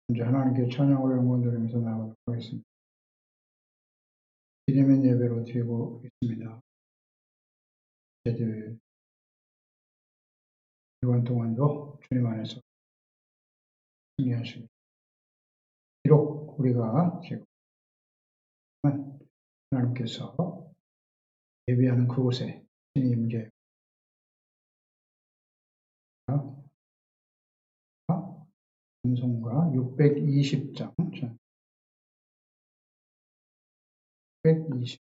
이제 하나님께 찬양으로 영광 드리면서 나가도록 하겠습니다. 기념의 예배로 드리고 있습니다. 저희들 이번 동안도 주님 안에서 승리하시고, 비록 우리가 지금 하나님께서 예비하는 그곳에 신이 임재 찬송가 620장 620장 진행되겠습니다.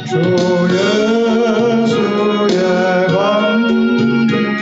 주 예수의 감기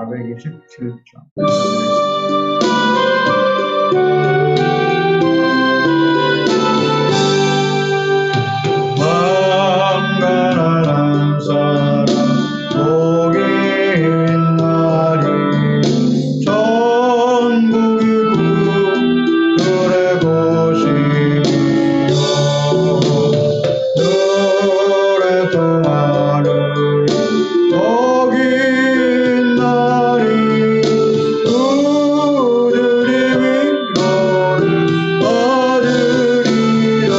427장. 망가란 사람 복이 있나니 천국이 그의 곳이요 눈에 동하는 복이 있나니 그들이 위로를 받으리라.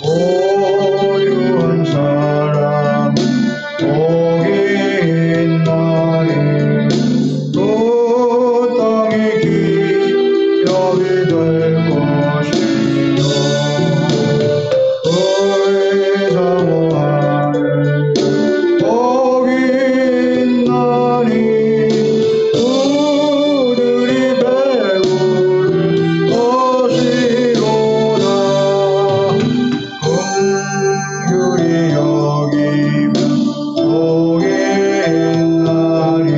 고유한 사람 복이 있나니 그 땅이 기업이 될 것이요 의사모하는 복이 있나니 그들이 배울 것이로다. 긍휼히 여기면 복이 있나니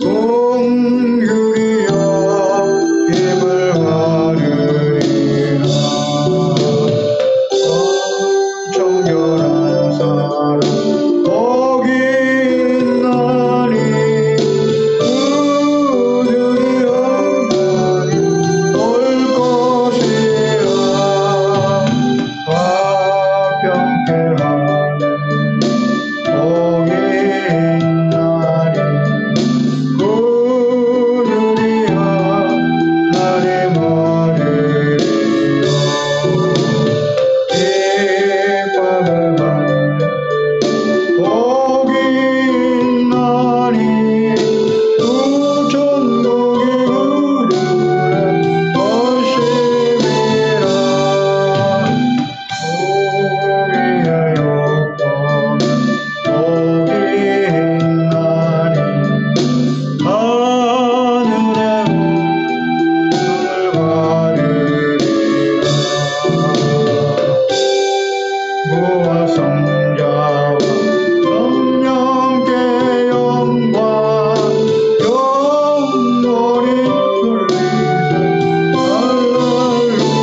긍휼히 여김을 받으리라. 정결한 사람 복이 있나니 그들이 하나님 볼 것이라. 화평케 하는 복이 있나니 그들이 하나님 아들이라. 기쁨을 받는 복이 있나니 그 천국이 그들의 것임이라. 우리의 욕보는 복이 있나니 하늘의 은을 받으리라. 부와 성자와 성령께 영광 영원히 돌리세. 할렐루야.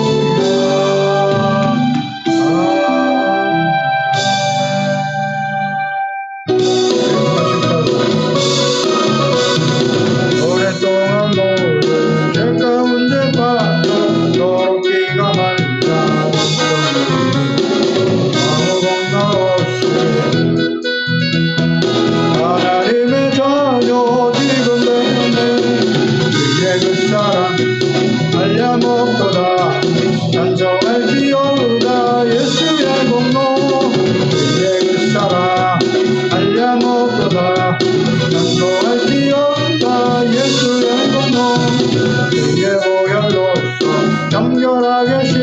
오랫동안 모든 죄 가운데 빠져도록 기가 말라 아무 공로 없이 하나님의 자녀 지금 되었네. 그의 그 사랑 알려 먹도다 찬송할지어다 예수의 공로. 그의 그 사랑 알려 먹도다 찬송할지어다 예수의 공로. 그의 보혈로서 정결하게 신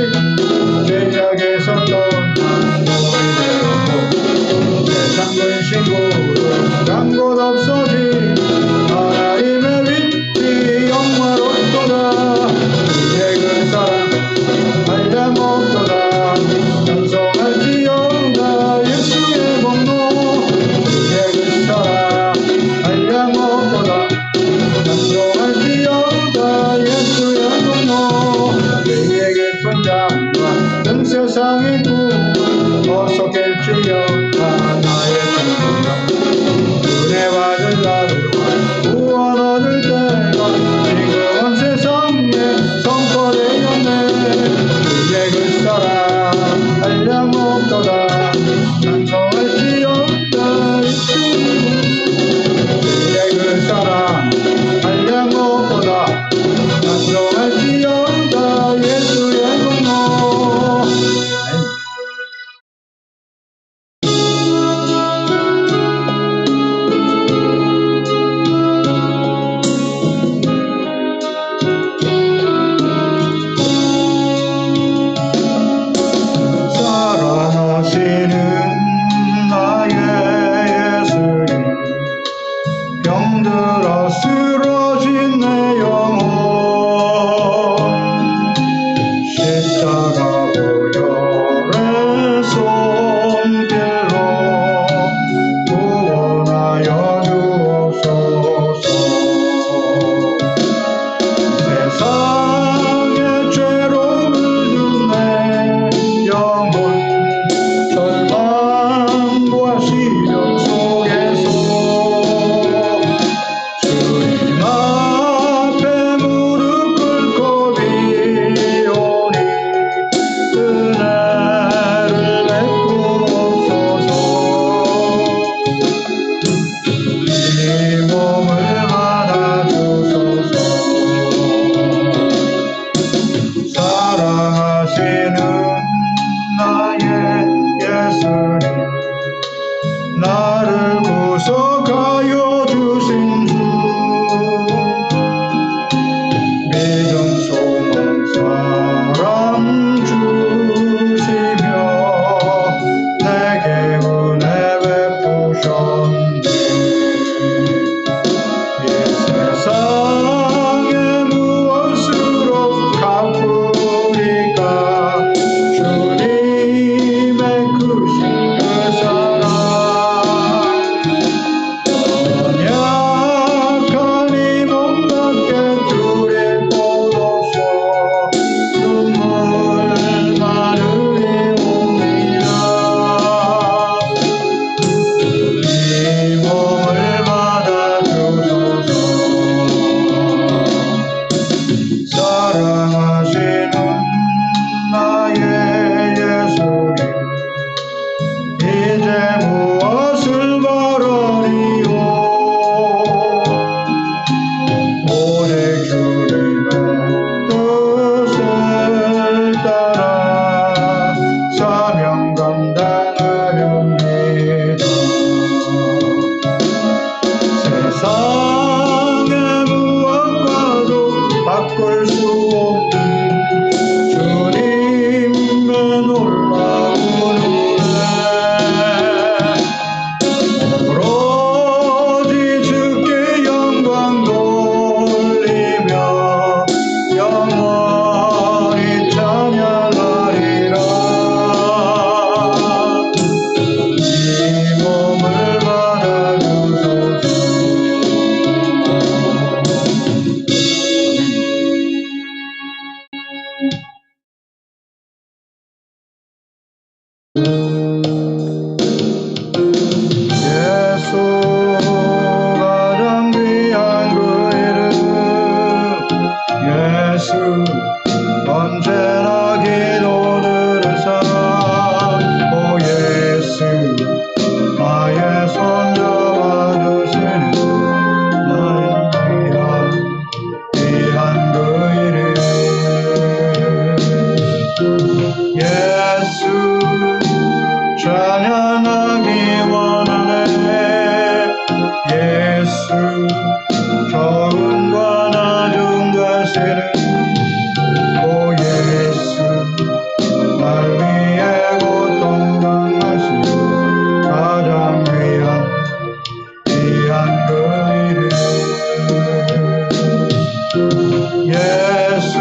죄악에서 떠난 몸이 되었고 세상 근심으로 간 곳 없어진 하나님의 빛이 영화롭도다. 그의 그 사랑 알려 먹도다 찬송할지어다 예수의 공로. 그의 그 사랑 알려 먹도다 찬송할지어다 예수의 공로. 그의 깊은 잠과 전 세상의 꿈을 어서 깰지어다 나의 주님 은혜 받을 날 나를 구속하여 주신 주 믿음 소망 사랑 주시며 내게 은혜 베푸셨네 이 세상에 무엇으로 갚으리까 주님의 크신 그 사랑 연약한 이 몸밖에 두릴 곳 없어 눈물만 흘리옵니다 이 몸을 받아주소서 사랑하시는 나의 예수님 이제 무엇을 바라리요 오직 주님의 뜻을 따라 사명 감당하렵니다 세상의 무엇과도 바꿀 수 없는 주님의 놀라운 은혜 오로지 주께 영광 돌리며 영원히 찬양하리라 이 몸을 받아주소서 예수 가장 귀한 그 이름 예수 언제나 기도 들으사 오 예수 나의 손 잡아주시는 나의 귀한 그 이름 예수 찬양하기 원하네 예수 좋은과 나중 되시는 오 예수 날 위해 고통 당하신 가장 귀한 그 이름 예수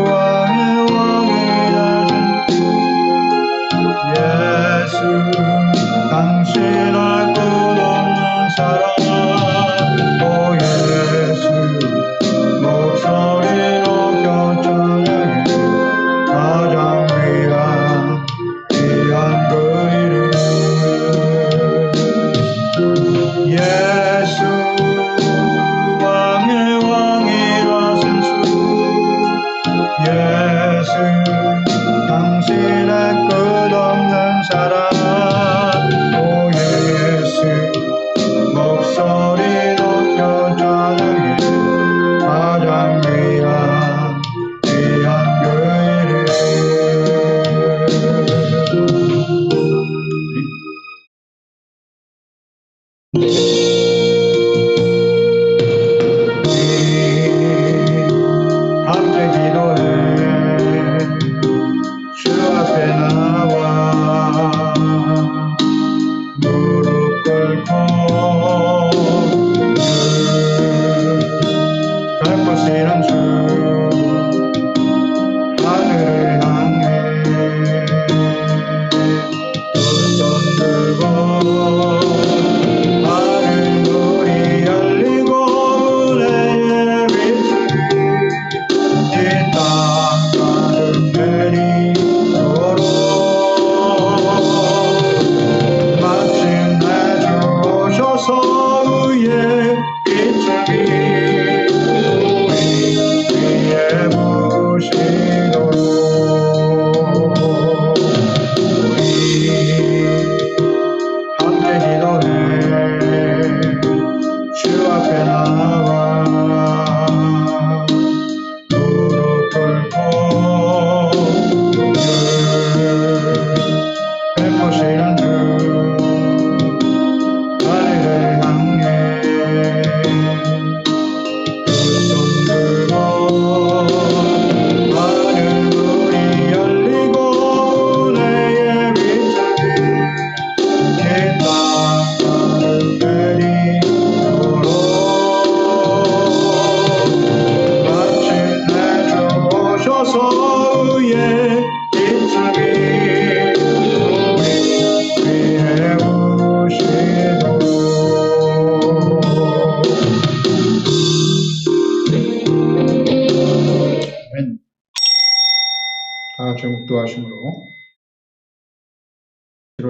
왕의 왕이 되신 예수 당신의 끝없는 사랑 오 예수 목소리 높여 찬양해 가장 귀한 그 이름 예수 왕의 왕이라신 주 예수 당신의 끝없는 사랑 오 예수 목소리 높여 찬양해 가장 귀한 그 밤새 기도해 주 앞에 나와 무릎 꿇고 베푸시는 주 하늘을 향해 두 손 들고 하늘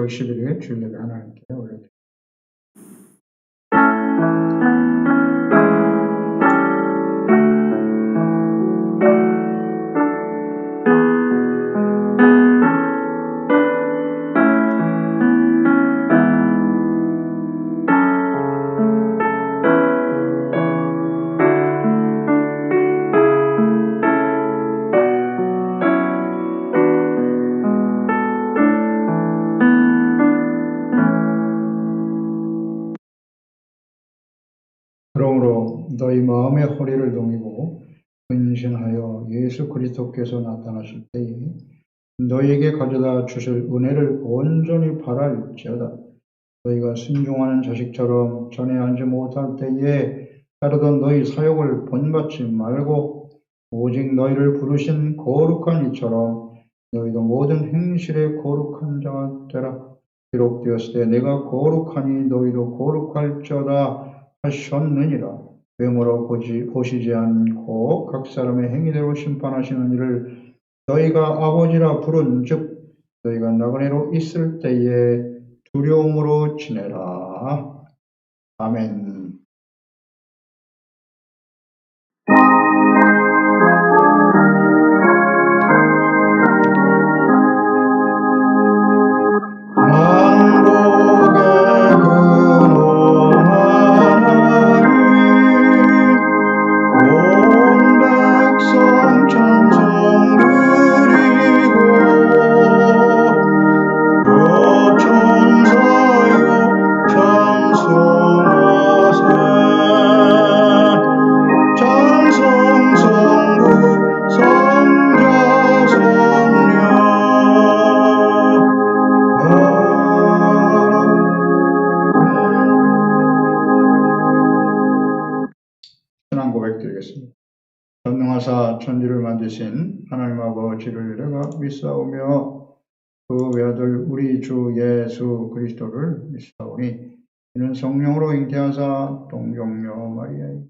11일 주일 예배 하나님께 올려드립니다. 그러므로 너희 마음의 허리를 동이고 근신하여 예수 그리스도께서 나타나실 때에 너희에게 가져다 주실 은혜를 온전히 바랄지어다. 너희가 순종하는 자식처럼 전에 알지 못할 때에 따르던 너희 사욕을 본받지 말고 오직 너희를 부르신 거룩한 이처럼 너희도 모든 행실에 거룩한 자가 되라. 기록되었을 때 내가 거룩하니 너희도 거룩할지어다 하셨느니라. 외모로 보시지 않고 각 사람의 행위대로 심판하시는 이를 너희가 아버지라 부른즉 너희가 나그네로 있을 때에 두려움으로 지내라. 아멘. 신앙 고백드리겠습니다. 전능하사 천지를 만드신 하나님 아버지를 내가 믿사오며 그 외아들 우리 주 예수 그리스도를 믿사오니 이는 성령으로 잉태하사 동정녀 마리아의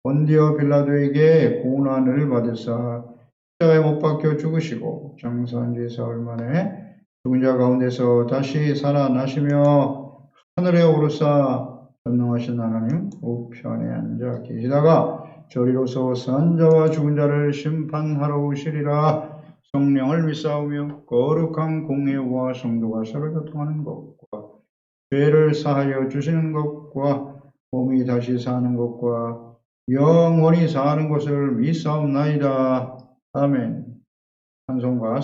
본디오 빌라도에게 고난을 받으사 십자가에 못 박혀 죽으시고 장사한 지 사흘 만에 죽은 자 가운데서 다시 살아나시며 하늘에 오르사 전능하신 하나님 우편에 앉아 계시다가 저리로서 산 자와 죽은 자를 심판하러 오시리라. 성령을 믿사오며 거룩한 공회와 성도가 서로 교통하는 것과 죄를 사하여 주시는 것과 몸이 다시 사는 것과 영원히 사는 것을 믿사옵나이다. 아멘. 찬송가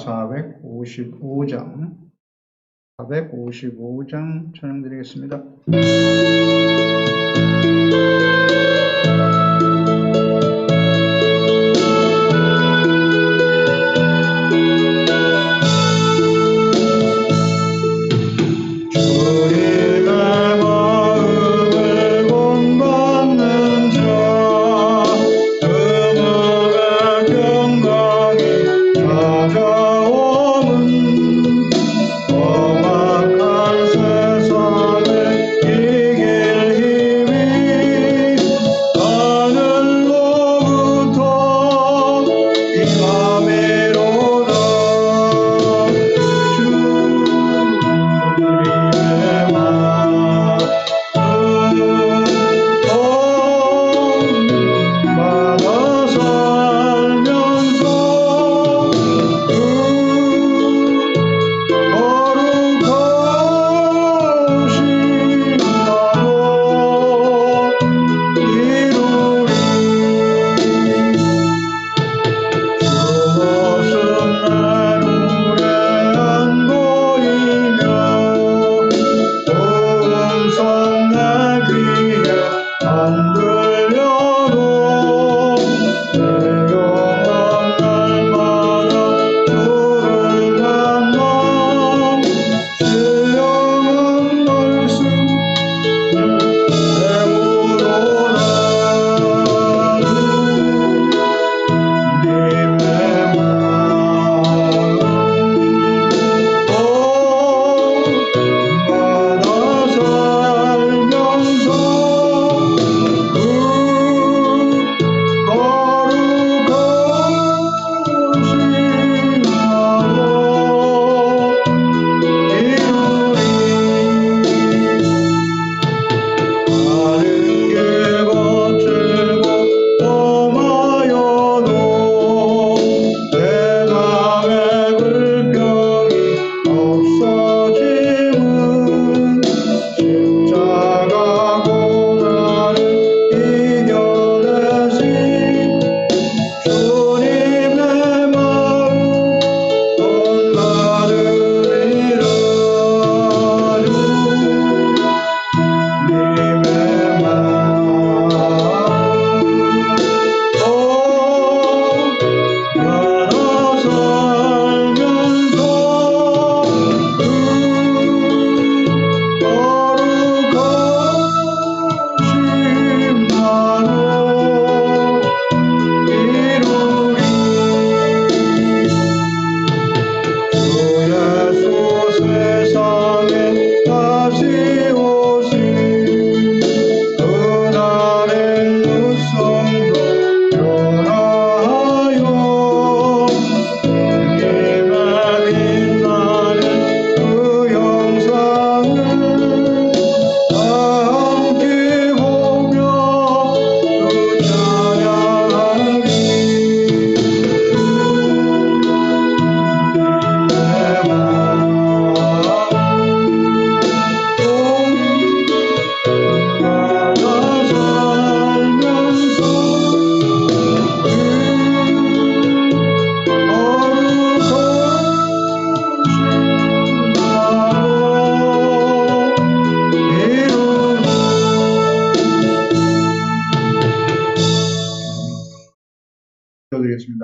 455장 찬양드리겠습니다. 주님의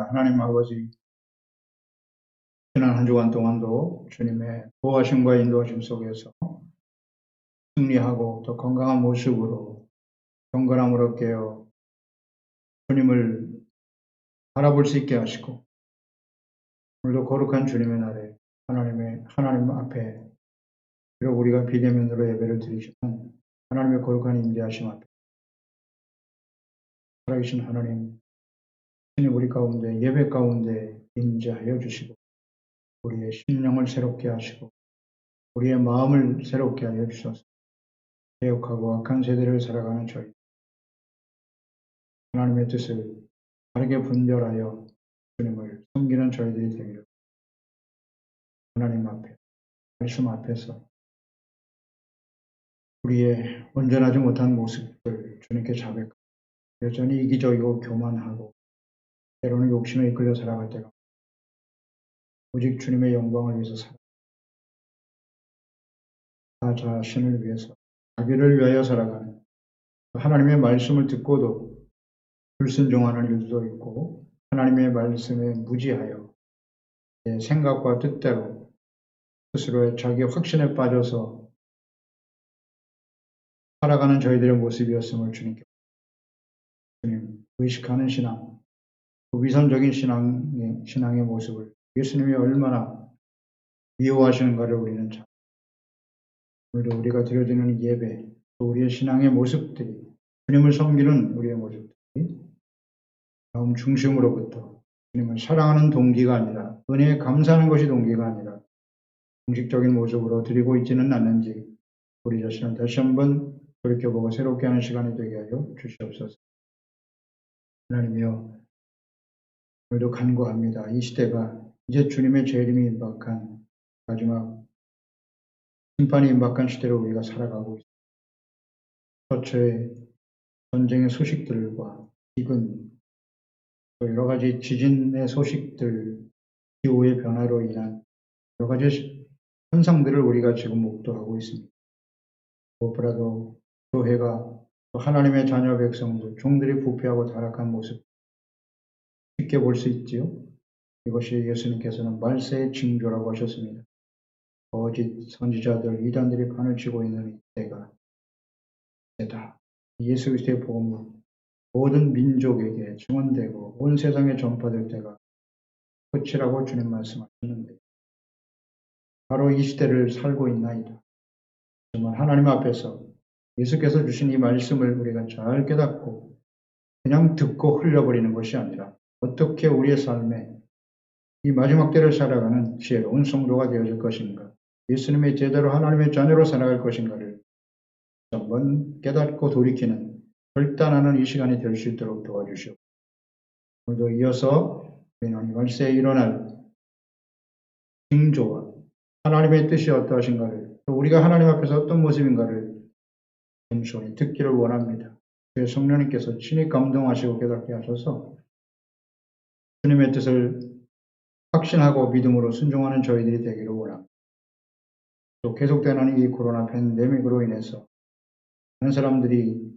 하나님 아버지, 지난 한 주간 동안도 주님의 보호하심과 인도하심 속에서 승리하고 또 건강한 모습으로 경건함을 얻게요. 주님을 바라볼 수 있게 하시고, 오늘도 거룩한 주님의 날에 하나님 앞에, 비록 우리가 비대면으로 예배를 드리지만 하나님의 거룩한 임재하심 앞에 살아계신 하나님, 신이 우리 가운데 예배 가운데 임재하여 주시고 우리의 심령을 새롭게 하시고 우리의 마음을 새롭게 하여 주셔서 개혁하고 악한 세대를 살아가는 저희 하나님의 뜻을 바르게 분별하여 주님을 섬기는 저희들이 되기를 하나님 앞에, 말씀 앞에서 우리의 온전하지 못한 모습을 주님께 자백하고 여전히 이기적이고 교만하고 때로는 욕심에 이끌려 살아갈 때가 오직 주님의 영광을 위해서 나 자신을 위해서 자기를 위하여 살아가는 하나님의 말씀을 듣고도 불순종하는 일도 있고 하나님의 말씀에 무지하여 내 생각과 뜻대로 스스로의 자기 확신에 빠져서 살아가는 저희들의 모습이었음을 주님 의식하는 신앙, 위선적인 신앙의 모습을 예수님이 얼마나 미워하시는가를 우리는 잘 오늘도 우리가 드려지는 예배, 또 우리의 신앙의 모습들이 주님을 섬기는 우리의 모습들이 마음 중심으로부터 주님을 사랑하는 동기가 아니라 은혜에 감사하는 것이 동기가 아니라 공식적인 모습으로 드리고 있지는 않는지 우리 자신을 다시 한번 돌이켜보고 새롭게 하는 시간이 되게 하여 주시옵소서. 하나님이여, 오늘도 간구합니다. 이 시대가 이제 주님의 재림이 임박한 마지막 심판이 임박한 시대로 우리가 살아가고 있습니다. 처처의 전쟁의 소식들과 기근, 또 여러 가지 지진의 소식들, 기후의 변화로 인한 여러 가지 현상들을 우리가 지금 목도하고 있습니다. 무엇보다도 교회가 또 하나님의 자녀 백성들, 종들이 부패하고 타락한 모습 쉽게 볼 수 있지요. 이것이 예수님께서는 말세의 징조라고 하셨습니다. 거짓 선지자들, 이단들이 판을 치고 있는 때가 이때다. 예수 그리스도의 복음이 모든 민족에게 증언되고 온 세상에 전파될 때가 끝이라고 주님 말씀하셨는데 바로 이 시대를 살고 있나이다. 정말 하나님 앞에서 예수께서 주신 이 말씀을 우리가 잘 깨닫고 그냥 듣고 흘려버리는 것이 아니라 어떻게 우리의 삶에 이 마지막 때를 살아가는 지혜로운 성도가 되어질 것인가, 예수님의 제대로 하나님의 자녀로 살아갈 것인가를 한번 깨닫고 돌이키는 결단하는 이 시간이 될 수 있도록 도와주시옵소서. 오늘도 이어서 우리는 말세에 일어날 징조와 하나님의 뜻이 어떠하신가를, 또 우리가 하나님 앞에서 어떤 모습인가를 겸손히 듣기를 원합니다. 주의 성령님께서 친히 감동하시고 깨닫게 하셔서 주님의 뜻을 확신하고 믿음으로 순종하는 저희들이 되기를 원합니다. 또 계속되는 이 코로나 팬데믹으로 인해서 많은 사람들이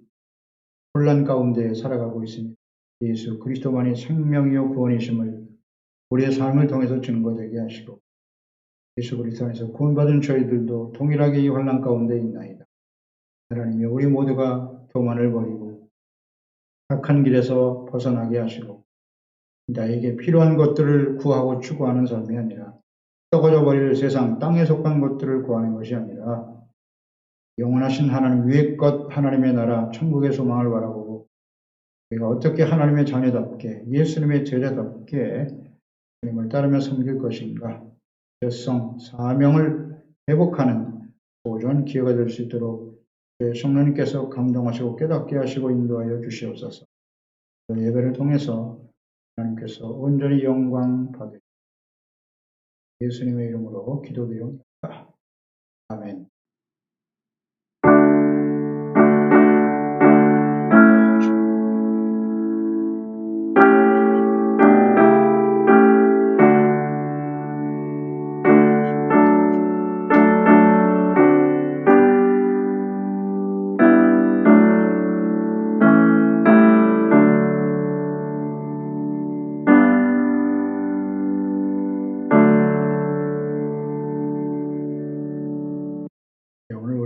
혼란 가운데 살아가고 있습니다. 예수 그리스도만이 생명이요 구원이심을 우리의 삶을 통해서 증거되게 하시고 예수 그리스도 안에서 구원받은 저희들도 동일하게 이 혼란 가운데 있나이다. 하나님이 우리 모두가 교만을 버리고 악한 길에서 벗어나게 하시고 나에게 필요한 것들을 구하고 추구하는 삶이 아니라 썩어져 버릴 세상, 땅에 속한 것들을 구하는 것이 아니라 영원하신 하나님, 위의 것, 하나님의 나라, 천국의 소망을 바라보고 우리가 어떻게 하나님의 자녀답게, 예수님의 제자답게 주님을 따르며 섬길 것인가, 죄성, 사명을 회복하는 소중한 기회가 될 수 있도록 성령님께서 감동하시고 깨닫게 하시고 인도하여 주시옵소서. 예배를 통해서 하나님께서 온전히 영광 받으시옵소서. 예수님의 이름으로 기도드립니다. 아멘.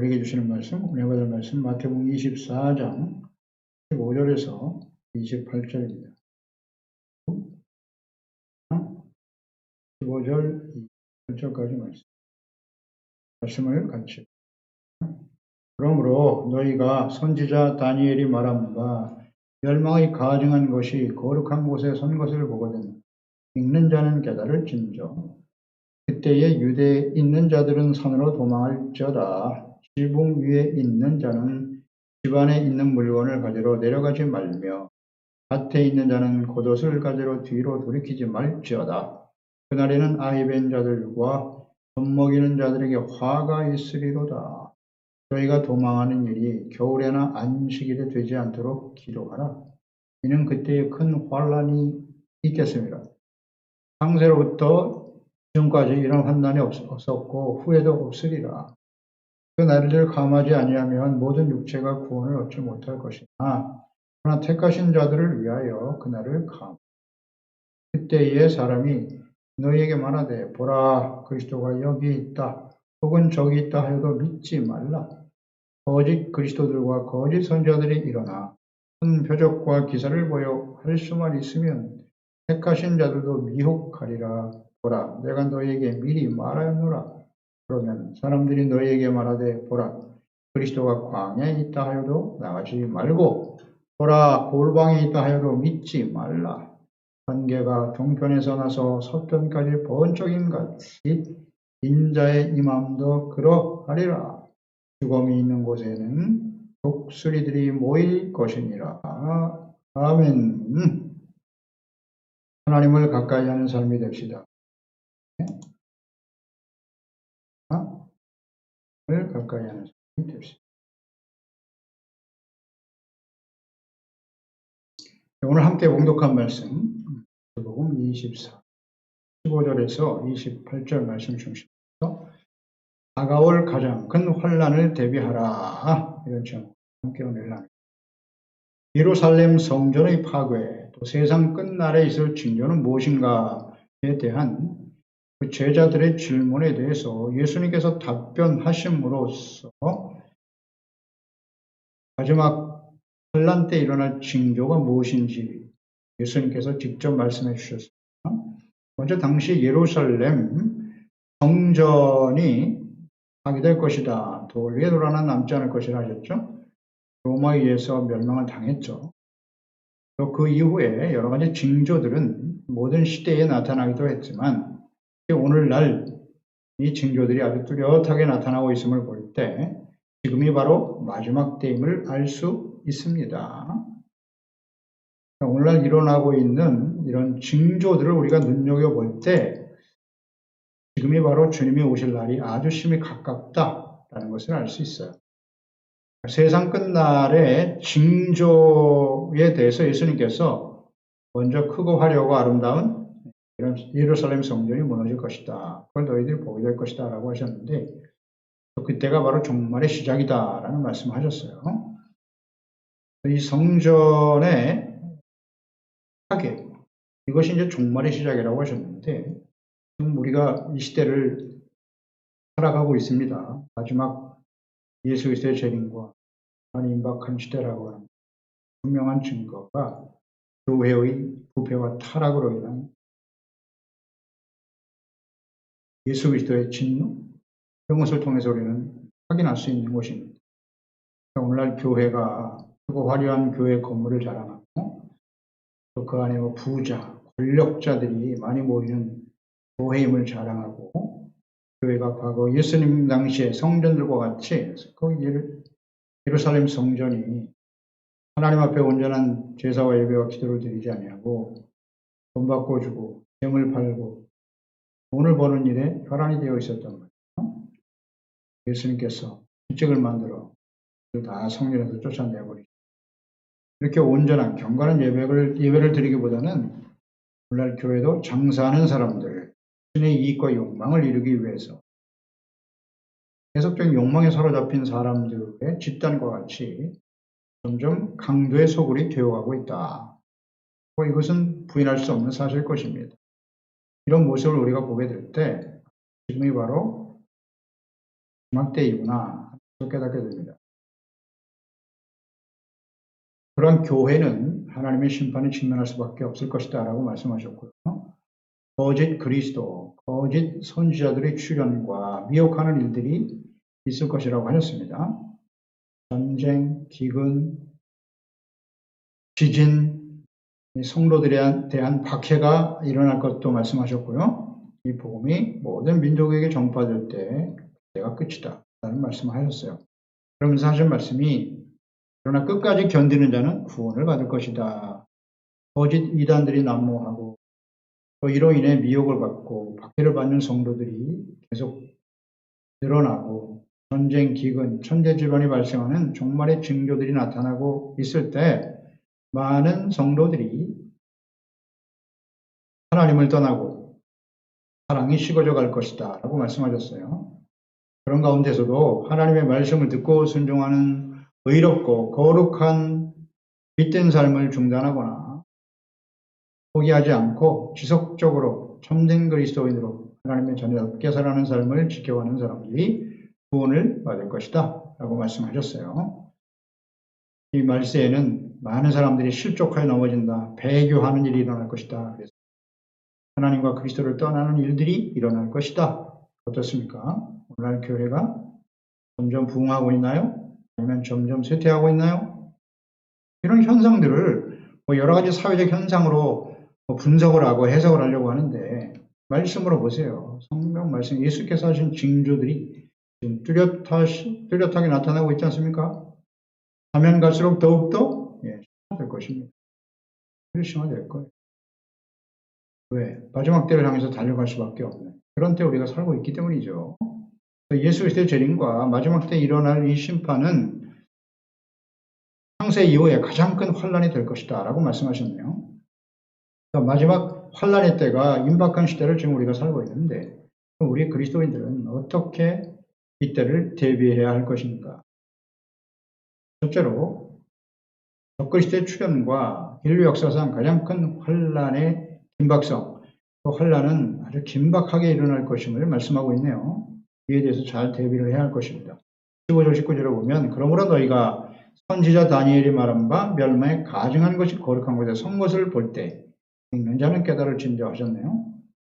우리에게 주시는 말씀, 은혜 받을 말씀 마태복음 24장 15절에서 28절입니다. 15절, 28절까지 말씀을 같이. 그러므로 너희가 선지자 다니엘이 말한 바 멸망의 가증한 것이 거룩한 곳에 선 것을 보거든 읽는 자는 깨달을진저. 그때에 유대에 있는 자들은 산으로 도망할지어다. 지붕 위에 있는 자는 집안에 있는 물건을 가지러 내려가지 말며 밭에 있는 자는 겉옷을 가지러 뒤로 돌이키지 말지어다. 그날에는 아이 뵌 자들과 젖 먹이는 자들에게 화가 있으리로다. 너희가 도망하는 일이 겨울에나 안식일에 되지 않도록 기도하라. 이는 그때에 큰 환란이 있겠습니다. 창세로부터 지금까지 이런 환난이 없었고 후에도 없으리라. 그 날을 감하지 아니하면 모든 육체가 구원을 얻지 못할 것이나 그러나 택하신 자들을 위하여 그날을 감. 그때에 사람이 너희에게 말하되 보라 그리스도가 여기 있다 혹은 저기 있다 하여도 믿지 말라. 거짓 그리스도들과 거짓 선지자들이 일어나 큰 표적과 기사를 보여 할 수만 있으면 택하신 자들도 미혹하리라. 보라 내가 너희에게 미리 말하였노라. 그러면 사람들이 너희에게 말하되 보라 그리스도가 광야에 있다 하여도 나가지 말고 보라 골방에 있다 하여도 믿지 말라. 번개가 동편에서 나서 서편까지 번쩍인 같이 인자의 임함도 그러하리라. 죽음이 있는 곳에는 독수리들이 모일 것이니라. 아멘. 하나님을 가까이 하는 삶이 됩시다. 하나님을 가까이 하는 삶이 됩시다. 오늘 함께 봉독한 말씀 마태복음 24, 15절에서 28절 말씀 중심으로 다가올 가장 큰 환난을 대비하라 이런 제목 함께 오늘 나눕니다. 예루살렘 성전의 파괴 또 세상 끝날에 있을 징조는 무엇인가에 대한 그 제자들의 질문에 대해서 예수님께서 답변하심으로써 마지막 환난 때 일어날 징조가 무엇인지 예수님께서 직접 말씀해 주셨습니다. 먼저 당시 예루살렘 성전이 파괴될 것이다. 돌 위에 돌 하나 남지 않을 것이라 하셨죠. 로마에 의해서 멸망을 당했죠. 또 그 이후에 여러 가지 징조들은 모든 시대에 나타나기도 했지만 오늘날 이 징조들이 아주 뚜렷하게 나타나고 있음을 볼 때 지금이 바로 마지막 때임을 알 수 있습니다. 오늘날 일어나고 있는 이런 징조들을 우리가 눈여겨볼 때 지금이 바로 주님이 오실 날이 아주 심히 가깝다라는 것을 알 수 있어요. 세상 끝날의 징조에 대해서 예수님께서 먼저 크고 화려하고 아름다운 이런 예루살렘 성전이 무너질 것이다. 그걸 너희들이 보게 될 것이다 라고 하셨는데 또 그때가 바로 종말의 시작이다 라는 말씀을 하셨어요. 이 성전의 파괴 이것이 이제 종말의 시작이라고 하셨는데 지금 우리가 이 시대를 살아가고 있습니다. 마지막 예수 그리스도의 재림과 많이 임박한 시대라고 하는 분명한 증거가 교회의 부패와 타락으로 인한 예수 그리스도의 진노 이런 것을 통해서 우리는 확인할 수 있는 것입니다. 오늘날 교회가 크고 화려한 교회 건물을 자랑하고 또 그 안에 부자, 권력자들이 많이 모이는 교회임을 자랑하고 교회가 과거 예수님 당시에 성전들과 같이 그 예루살렘 성전이 하나님 앞에 온전한 제사와 예배와 기도를 드리지 아니하고 돈 받고 주고 잼을 팔고 돈을 버는 일에 혈안이 되어 있었단 말이에요. 예수님께서 규칙을 만들어 다 성전에서 쫓아내버리죠. 이렇게 온전한 경건한 예배를 드리기보다는 오늘날 교회도 장사하는 사람들 신의 이익과 욕망을 이루기 위해서 계속적인 욕망에 사로잡힌 사람들의 집단과 같이 점점 강도의 소굴이 되어가고 있다. 이것은 부인할 수 없는 사실일 것입니다. 이런 모습을 우리가 보게 될 때 지금이 바로 마지막 때이구나 깨닫게 됩니다. 그런 교회는 하나님의 심판에 직면할 수밖에 없을 것이다 라고 말씀하셨고요. 거짓 그리스도, 거짓 선지자들의 출현과 미혹하는 일들이 있을 것이라고 하셨습니다. 전쟁, 기근, 지진, 성도들에 대한 박해가 일어날 것도 말씀하셨고요. 이 복음이 모든 민족에게 전파될 때 그때가 끝이다 라는 말씀을 하셨어요. 그러면서 하신 말씀이 그러나 끝까지 견디는 자는 구원을 받을 것이다. 거짓 이단들이 난무하고 또 이로 인해 미혹을 받고 박해를 받는 성도들이 계속 늘어나고 전쟁, 기근, 천재질환이 발생하는 종말의 징조들이 나타나고 있을 때 많은 성도들이 하나님을 떠나고 사랑이 식어져 갈 것이다 라고 말씀하셨어요. 그런 가운데서도 하나님의 말씀을 듣고 순종하는 의롭고 거룩한 빛된 삶을 중단하거나 포기하지 않고 지속적으로 참된 그리스도인으로 하나님의 자녀답게 살아가는 삶을 지켜가는 사람들이 구원을 받을 것이다 라고 말씀하셨어요. 이 말세에는 많은 사람들이 실족하여 넘어진다, 배교하는 일이 일어날 것이다. 그래서 하나님과 그리스도를 떠나는 일들이 일어날 것이다. 어떻습니까? 오늘날 교회가 점점 부흥하고 있나요? 아니면 점점 쇠퇴하고 있나요? 이런 현상들을 여러 가지 사회적 현상으로 분석을 하고 해석을 하려고 하는데 말씀으로 보세요. 성경 말씀, 예수께서 하신 징조들이 지금 뚜렷하게 나타나고 있지 않습니까? 가면 갈수록 더욱더 심화될 것입니다. 심화될 거예요. 왜? 마지막 때를 향해서 달려갈 수밖에 없는 그런 때 우리가 살고 있기 때문이죠. 예수 그리스도의 재림과 마지막 때 일어날 이 심판은 창세 이후에 가장 큰 환란이 될 것이다 라고 말씀하셨네요. 그러니까 마지막 환란의 때가 임박한 시대를 지금 우리가 살고 있는데 우리 그리스도인들은 어떻게 이때를 대비해야 할 것인가? 첫째로 적그리스도의 출현과 인류 역사상 가장 큰 환란의 긴박성, 그 환란은 아주 긴박하게 일어날 것임을 말씀하고 있네요. 이에 대해서 잘 대비를 해야 할 것입니다. 15절 19절을 보면 그러므로 너희가 선지자 다니엘이 말한 바 멸망에 가증한 것이 거룩한 곳에 선 것을 볼 때 읽는 자는 깨달을진저 하셨네요.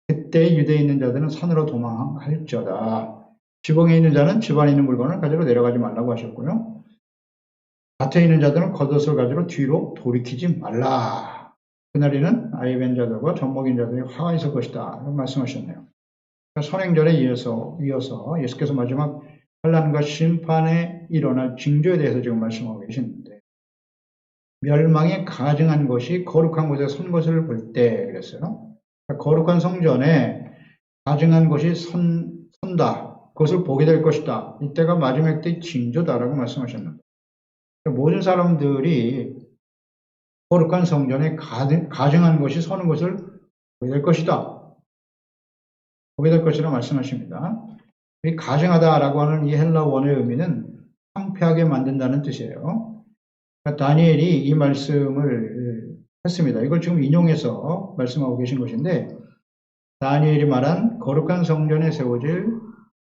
그때 유대에 있는 자들은 산으로 도망할지어다. 지붕에 있는 자는 집안에 있는 물건을 가지러 내려가지 말라고 하셨고요. 밭에 있는 자들은 겉옷을 가지러 뒤로 돌이키지 말라. 그날에는 아이벤 자들과 젖먹인 자들이 화가 있을 것이다. 이런 말씀하셨네요. 선행절에 이어서 예수께서 마지막 환란과 심판에 일어날 징조에 대해서 지금 말씀하고 계시는데 멸망에 가증한 것이 거룩한 곳에 선 것을 볼 때 그랬어요. 거룩한 성전에 가증한 것이 선다. 그것을 보게 될 것이다. 이때가 마지막 때의 징조다라고 말씀하셨는데 모든 사람들이 거룩한 성전에 가증한 것이 서는 것을 보게 될 것이다. 보게 될 것이라고 말씀하십니다. 이 가증하다라고 하는 이 헬라 원어의 의미는 황폐하게 만든다는 뜻이에요. 그러니까 다니엘이 이 말씀을 했습니다. 이걸 지금 인용해서 말씀하고 계신 것인데 다니엘이 말한 거룩한 성전에 세워질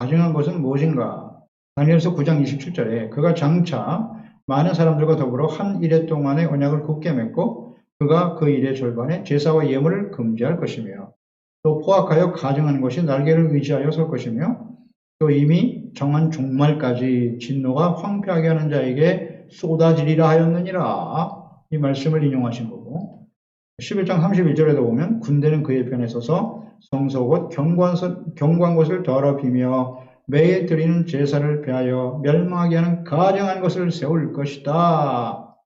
가증한 것은 무엇인가? 다니엘서 9장 27절에 그가 장차 많은 사람들과 더불어 한 일해 동안의 언약을 굳게 맺고 그가 그 일의 절반에 제사와 예물을 금지할 것이며 또 포악하여 가증하는 것이 날개를 의지하여 설 것이며 또 이미 정한 종말까지 진노가 황폐하게 하는 자에게 쏟아지리라 하였느니라. 이 말씀을 인용하신 거고 11장 31절에도 보면 군대는 그의 편에 서서 성소 곧 경관 곳을 더럽히며 매일 드리는 제사를 폐하여 멸망하게 하는 가증한 것을 세울 것이다.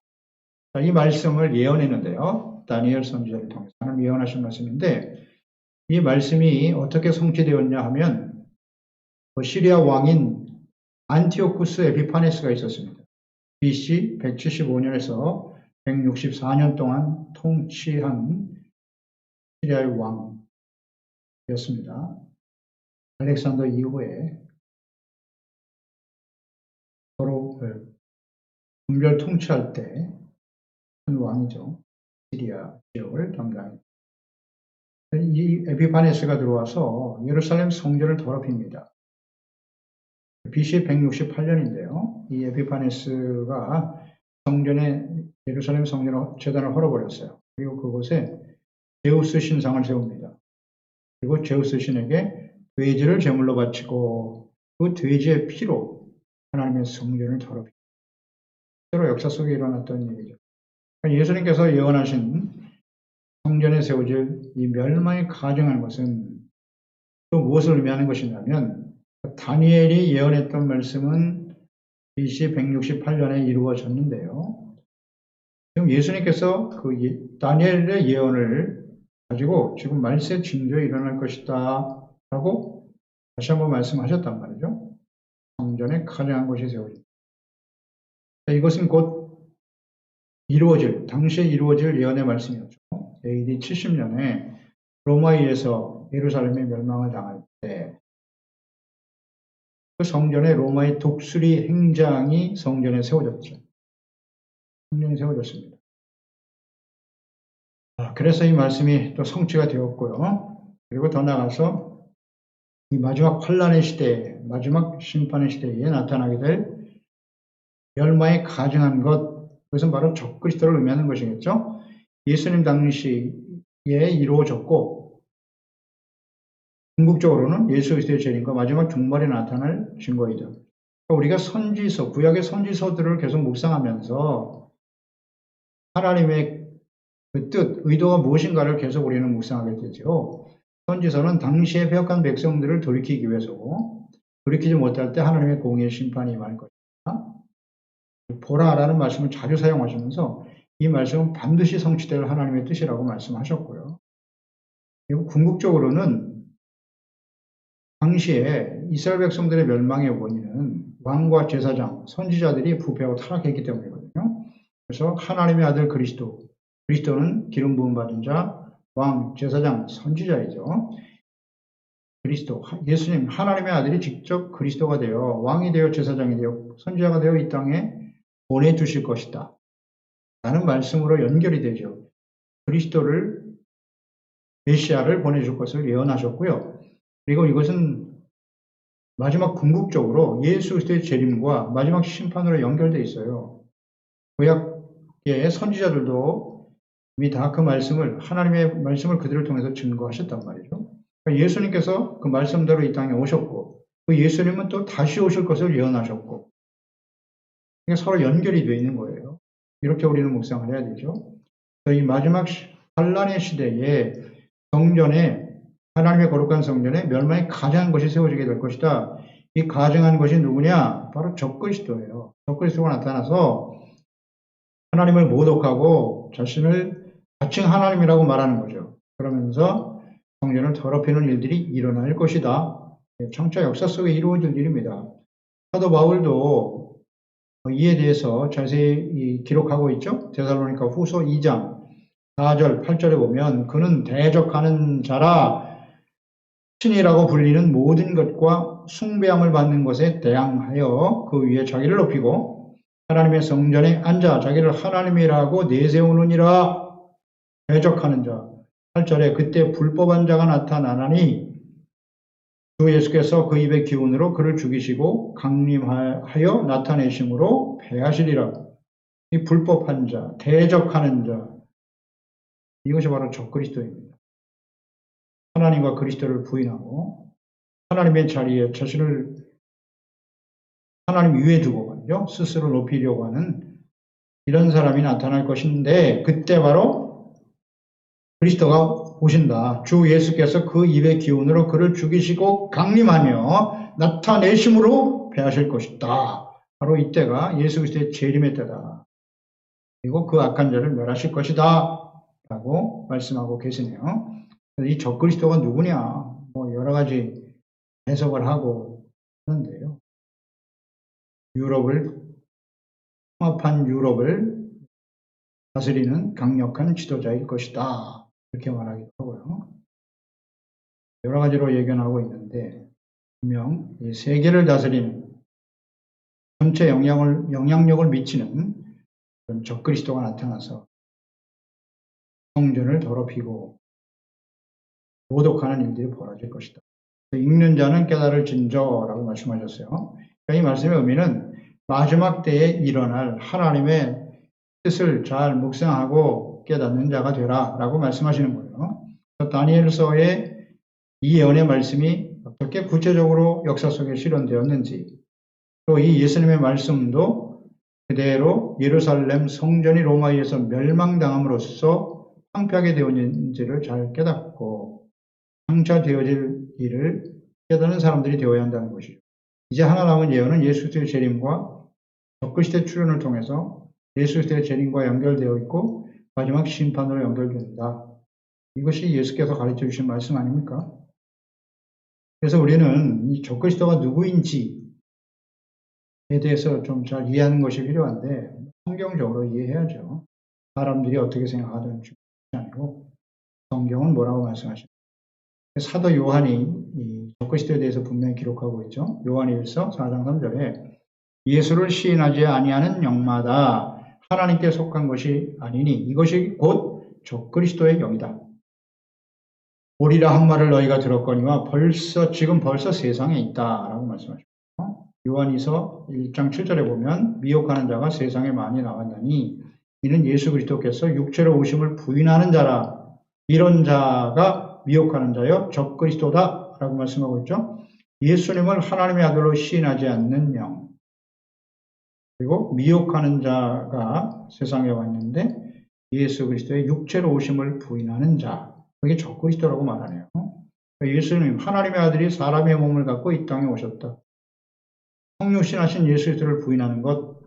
이 말씀을 예언했는데요. 다니엘 선지자를 통해서 하나님 예언하신 말씀인데 이 말씀이 어떻게 성취되었냐 하면 시리아 왕인 안티오쿠스 에피파네스가 있었습니다. BC 175년에서 164년 동안 통치한 시리아의 왕이었습니다. 알렉산더 이후에 서로 분별 통치할 때 한 왕이죠. 시리아 지역을 담당합니다. 이 에피파네스가 들어와서 예루살렘 성전을 더럽힙니다. BC 168년인데요. 이 에피파네스가 예루살렘 성전 재단을 헐어버렸어요. 그리고 그곳에 제우스 신상을 세웁니다. 그리고 제우스 신에게 돼지를 제물로 바치고 그 돼지의 피로 하나님의 성전을 더럽히고, 실제로 역사 속에 일어났던 일이죠. 예수님께서 예언하신 성전에 세워질 이 멸망이 가증한 것은 또 무엇을 의미하는 것이냐면, 다니엘이 예언했던 말씀은 BC 168년에 이루어졌는데요. 지금 예수님께서 그 다니엘의 예언을 가지고 지금 말세 징조에 일어날 것이다 라고 다시 한번 말씀하셨단 말이죠. 성전에 가증한 것이 세워집니다. 이것은 곧 당시에 이루어질 예언의 말씀이었죠. AD 70년에 로마에 의해서 예루살렘이 멸망을 당할 때 그 성전에 로마의 독수리 행장이 성전에 세워졌죠. 성전이 세워졌습니다. 그래서 이 말씀이 또 성취가 되었고요. 그리고 더 나아가서 이 마지막 환란의 시대에, 마지막 심판의 시대에 나타나게 될 멸망에 가증한 것, 그것은 바로 적그리스도를 의미하는 것이겠죠. 예수님 당시에 이루어졌고, 궁극적으로는 예수 그리스도의 재림과 마지막 종말에 나타날 증거이다. 우리가 구약의 선지서들을 계속 묵상하면서 하나님의 그 뜻, 의도가 무엇인가를 계속 우리는 묵상하게 되죠. 선지서는 당시에 패역한 백성들을 돌이키기 위해서고, 돌이키지 못할 때 하나님의 공의의 심판이 임할 것이다. 보라라는 말씀을 자주 사용하시면서 이 말씀은 반드시 성취될 하나님의 뜻이라고 말씀하셨고요. 그리고 궁극적으로는 당시에 이스라엘 백성들의 멸망의 원인은 왕과 제사장, 선지자들이 부패하고 타락했기 때문이거든요. 그래서 하나님의 아들 그리스도는 기름 부음 받은 자, 왕, 제사장, 선지자이죠. 예수님, 하나님의 아들이 직접 그리스도가 되어 왕이 되어 제사장이 되어 선지자가 되어 이 땅에 보내주실 것이다 라는 말씀으로 연결이 되죠. 그리스도를, 메시아를 보내줄 것을 예언하셨고요. 그리고 이것은 마지막 궁극적으로 예수 그리스도의 재림과 마지막 심판으로 연결되어 있어요. 구약의 선지자들도 이미 다 그 말씀을, 하나님의 말씀을 그들을 통해서 증거하셨단 말이죠. 그러니까 예수님께서 그 말씀대로 이 땅에 오셨고, 그 예수님은 또 다시 오실 것을 예언하셨고, 그러니까 서로 연결이 되어 있는 거예요. 이렇게 우리는 묵상을 해야 되죠. 이 마지막 환란의 시대에 성전에, 하나님의 거룩한 성전에 멸망이 가증한 것이 세워지게 될 것이다. 이 가증한 것이 누구냐? 바로 적그리스도예요. 적그리스도가 나타나서 하나님을 모독하고 자신을 자칭 하나님이라고 말하는 거죠. 그러면서 성전을 더럽히는 일들이 일어날 것이다. 청차 역사 속에 이루어질 일입니다. 사도 바울도 이에 대해서 자세히 기록하고 있죠. 데살로니가 후서 2장 4절, 8절에 보면 그는 대적하는 자라 신이라고 불리는 모든 것과 숭배함을 받는 것에 대항하여 그 위에 자기를 높이고 하나님의 성전에 앉아 자기를 하나님이라고 내세우느니라. 대적하는 자. 8절에 그때 불법한 자가 나타나나니 주 예수께서 그 입의 기운으로 그를 죽이시고 강림하여 나타내심으로 패하시리라. 이 불법한 자, 대적하는 자, 이것이 바로 적그리스도입니다. 하나님과 그리스도를 부인하고 하나님의 자리에 자신을 하나님 위에 두고 말이죠. 스스로 높이려고 하는 이런 사람이 나타날 것인데, 그때 바로 그리스도가 오신다. 주 예수께서 그 입의 기운으로 그를 죽이시고 강림하며 나타내심으로 패하실 것이다. 바로 이때가 예수 그리스도의 재림의 때다. 그리고 그 악한 자를 멸하실 것이다 라고 말씀하고 계시네요. 이 적그리스도가 누구냐? 여러 가지 해석을 하고 하는데요. 통합한 유럽을 다스리는 강력한 지도자일 것이다. 이렇게 말하기도 하고요. 여러 가지로 예견하고 있는데, 분명 이 세계를 다스리는 전체 영향력을 미치는 그런 적그리스도가 나타나서 성전을 더럽히고 모독하는 일들이 벌어질 것이다. 읽는 자는 깨달을진저라고 말씀하셨어요. 이 말씀의 의미는 마지막 때에 일어날 하나님의 뜻을 잘 묵상하고 깨닫는 자가 되라 라고 말씀하시는 거예요. 다니엘서의 이 예언의 말씀이 어떻게 구체적으로 역사 속에 실현되었는지, 또 이 예수님의 말씀도 그대로 예루살렘 성전이 로마에 의해서 멸망당함으로써 황폐하게 되었는지를 잘 깨닫고 장차 되어질 일을 깨닫는 사람들이 되어야 한다는 것이죠. 이제 하나 남은 예언은 예수 그리스도의 재림과 적그리스도의 출현을 통해서 예수 그리스도의 재림과 연결되어 있고 마지막 심판으로 연결된다. 이것이 예수께서 가르쳐 주신 말씀 아닙니까? 그래서 우리는 이 적그리스도가 누구인지에 대해서 좀 잘 이해하는 것이 필요한데 성경적으로 이해해야죠. 사람들이 어떻게 생각하든 중요하지 아니고 성경은 뭐라고 말씀하십니까? 사도 요한이 이 적그리스도에 대해서 분명히 기록하고 있죠. 요한일서 4장 3절에 예수를 시인하지 아니하는 영마다 하나님께 속한 것이 아니니 이것이 곧 적그리스도의 영이다. 오리라 한 말을 너희가 들었거니와 지금 벌써 세상에 있다라고 말씀하십니다. 요한이서 1장 7절에 보면 미혹하는 자가 세상에 많이 나왔나니 이는 예수 그리스도께서 육체로 오심을 부인하는 자라. 이런 자가 미혹하는 자여 적그리스도다 라고 말씀하고 있죠. 예수님을 하나님의 아들로 시인하지 않는 영, 그리고 미혹하는 자가 세상에 왔는데 예수 그리스도의 육체로 오심을 부인하는 자, 그게 적그리스도라고 말하네요. 예수님, 하나님의 아들이 사람의 몸을 갖고 이 땅에 오셨다. 성육신하신 예수 그리스도를 부인하는 것,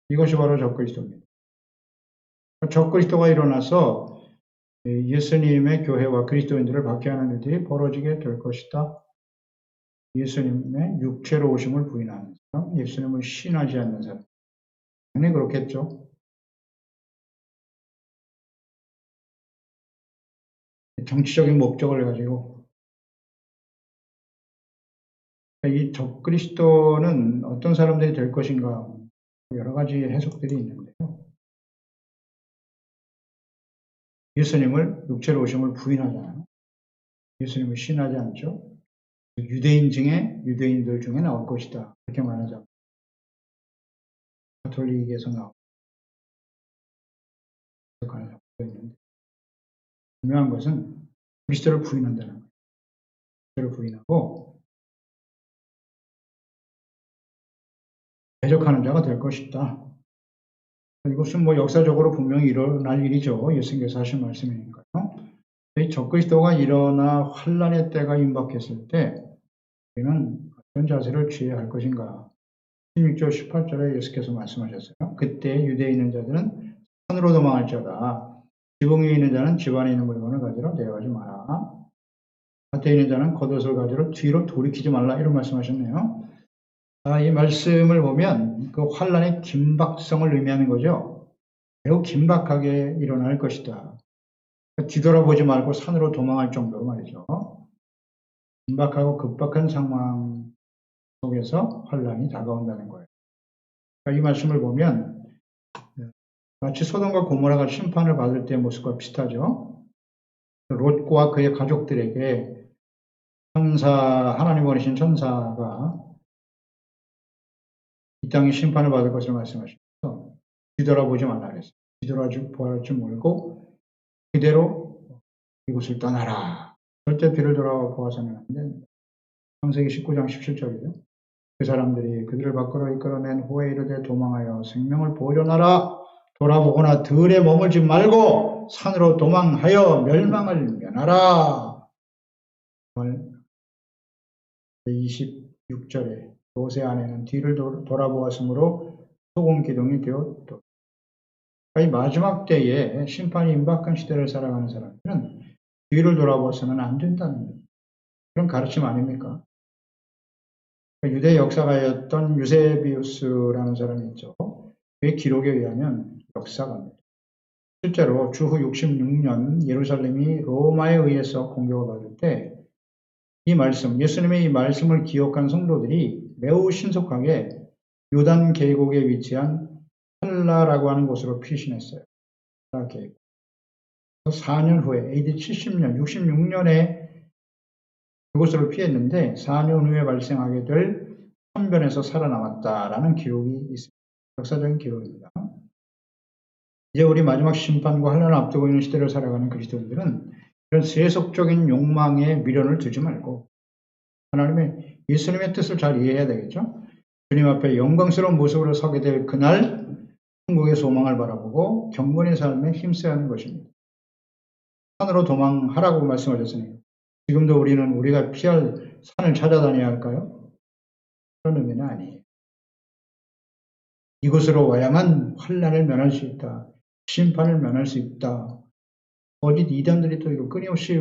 이것이 바로 적그리스도입니다. 적그리스도가 일어나서 예수님의 교회와 그리스도인들을 박해하는 일들이 벌어지게 될 것이다. 예수님의 육체로 오심을 부인하는 사람, 예수님을 신하지 않는 사람. 당연히 그렇겠죠. 정치적인 목적을 가지고 이 적그리스도는 어떤 사람들이 될 것인가 여러 가지 해석들이 있는데요. 예수님을 육체로 오심을 부인하잖아요. 예수님을 신하지 않죠. 유대인 중에 유대인들 중에 나올 것이다. 그렇게 말하자고. 가톨릭에서 나오는 해석하는 사람도 있는데 중요한 것은 그리스도를 부인한다는 거예요. 그리스도를 부인하고 대적하는 자가 될 것이다. 이것은 뭐 역사적으로 분명히 일어날 일이죠. 예수님께서 하신 말씀이니까요. 이 적그리스도가 일어나 환란의 때가 임박했을 때 우리는 어떤 자세를 취해야 할 것인가. 16절 18절에 예수께서 말씀하셨어요. 그때 유대에 있는 자들은 산으로 도망할지어다. 지붕 위에 있는 자는 집 안에 있는 물건을 가지러 내려가지 마라. 밭에 있는 자는 겉옷을 가지러 뒤로 돌이키지 말라. 이런 말씀하셨네요. 이 말씀을 보면 그 환란의 긴박성을 의미하는 거죠. 매우 긴박하게 일어날 것이다. 뒤돌아보지 말고 산으로 도망할 정도로 말이죠. 긴박하고 급박한 상황 속에서 환란이 다가온다는 거예요. 이 말씀을 보면 마치 소돔과 고모라가 심판을 받을 때의 모습과 비슷하죠. 롯과 그의 가족들에게 하나님 보내신 천사가 이 땅에 심판을 받을 것을 말씀하시면서 뒤돌아보지 말라 그랬어요. 뒤돌아보지 말고 그대로 이곳을 떠나라. 절대 뒤를 돌아보아서는 안 된다. 창세기 19장 17절이죠. 그 사람들이 그들을 밖으로 이끌어낸 후에 이르되 도망하여 생명을 보존하라. 돌아보거나 들에 머물지 말고 산으로 도망하여 멸망을 면하라. 26절에 롯의 아내는 뒤를 돌아보았으므로 소금 기둥이 되었다. 이 마지막 때에 심판이 임박한 시대를 살아가는 사람들은 뒤를 돌아보아서는 안 된다는 그런 가르침 아닙니까? 유대 역사가였던 유세비우스라는 사람이 있죠. 그의 기록에 의하면 역사가입니다. 실제로 주후 66년 예루살렘이 로마에 의해서 공격을 받을 때 이 말씀, 예수님의 이 말씀을 기억한 성도들이 매우 신속하게 요단 계곡에 위치한 헬라라고 하는 곳으로 피신했어요. 헬라 계곡. 4년 후에 AD 70년, 66년에 그곳으로 피했는데 4년 후에 발생하게 될 천변에서 살아남았다라는 기록이 있습니다. 역사적인 기록입니다. 이제 우리 마지막 심판과 환난을 앞두고 있는 시대를 살아가는 그리스도인들은 이런 세속적인 욕망에 미련을 두지 말고 하나님의 예수님의 뜻을 잘 이해해야 되겠죠. 주님 앞에 영광스러운 모습으로 서게 될 그날 천국의 소망을 바라보고 경건의 삶에 힘써야 하는 것입니다. 산으로 도망하라고 말씀하셨으니 지금도 우리는 우리가 피할 산을 찾아다녀야 할까요? 그런 의미는 아니에요. 이곳으로 와야만 환난을 면할 수 있다. 심판을 면할 수 있다. 어디 이단들이 또 이거 끊임없이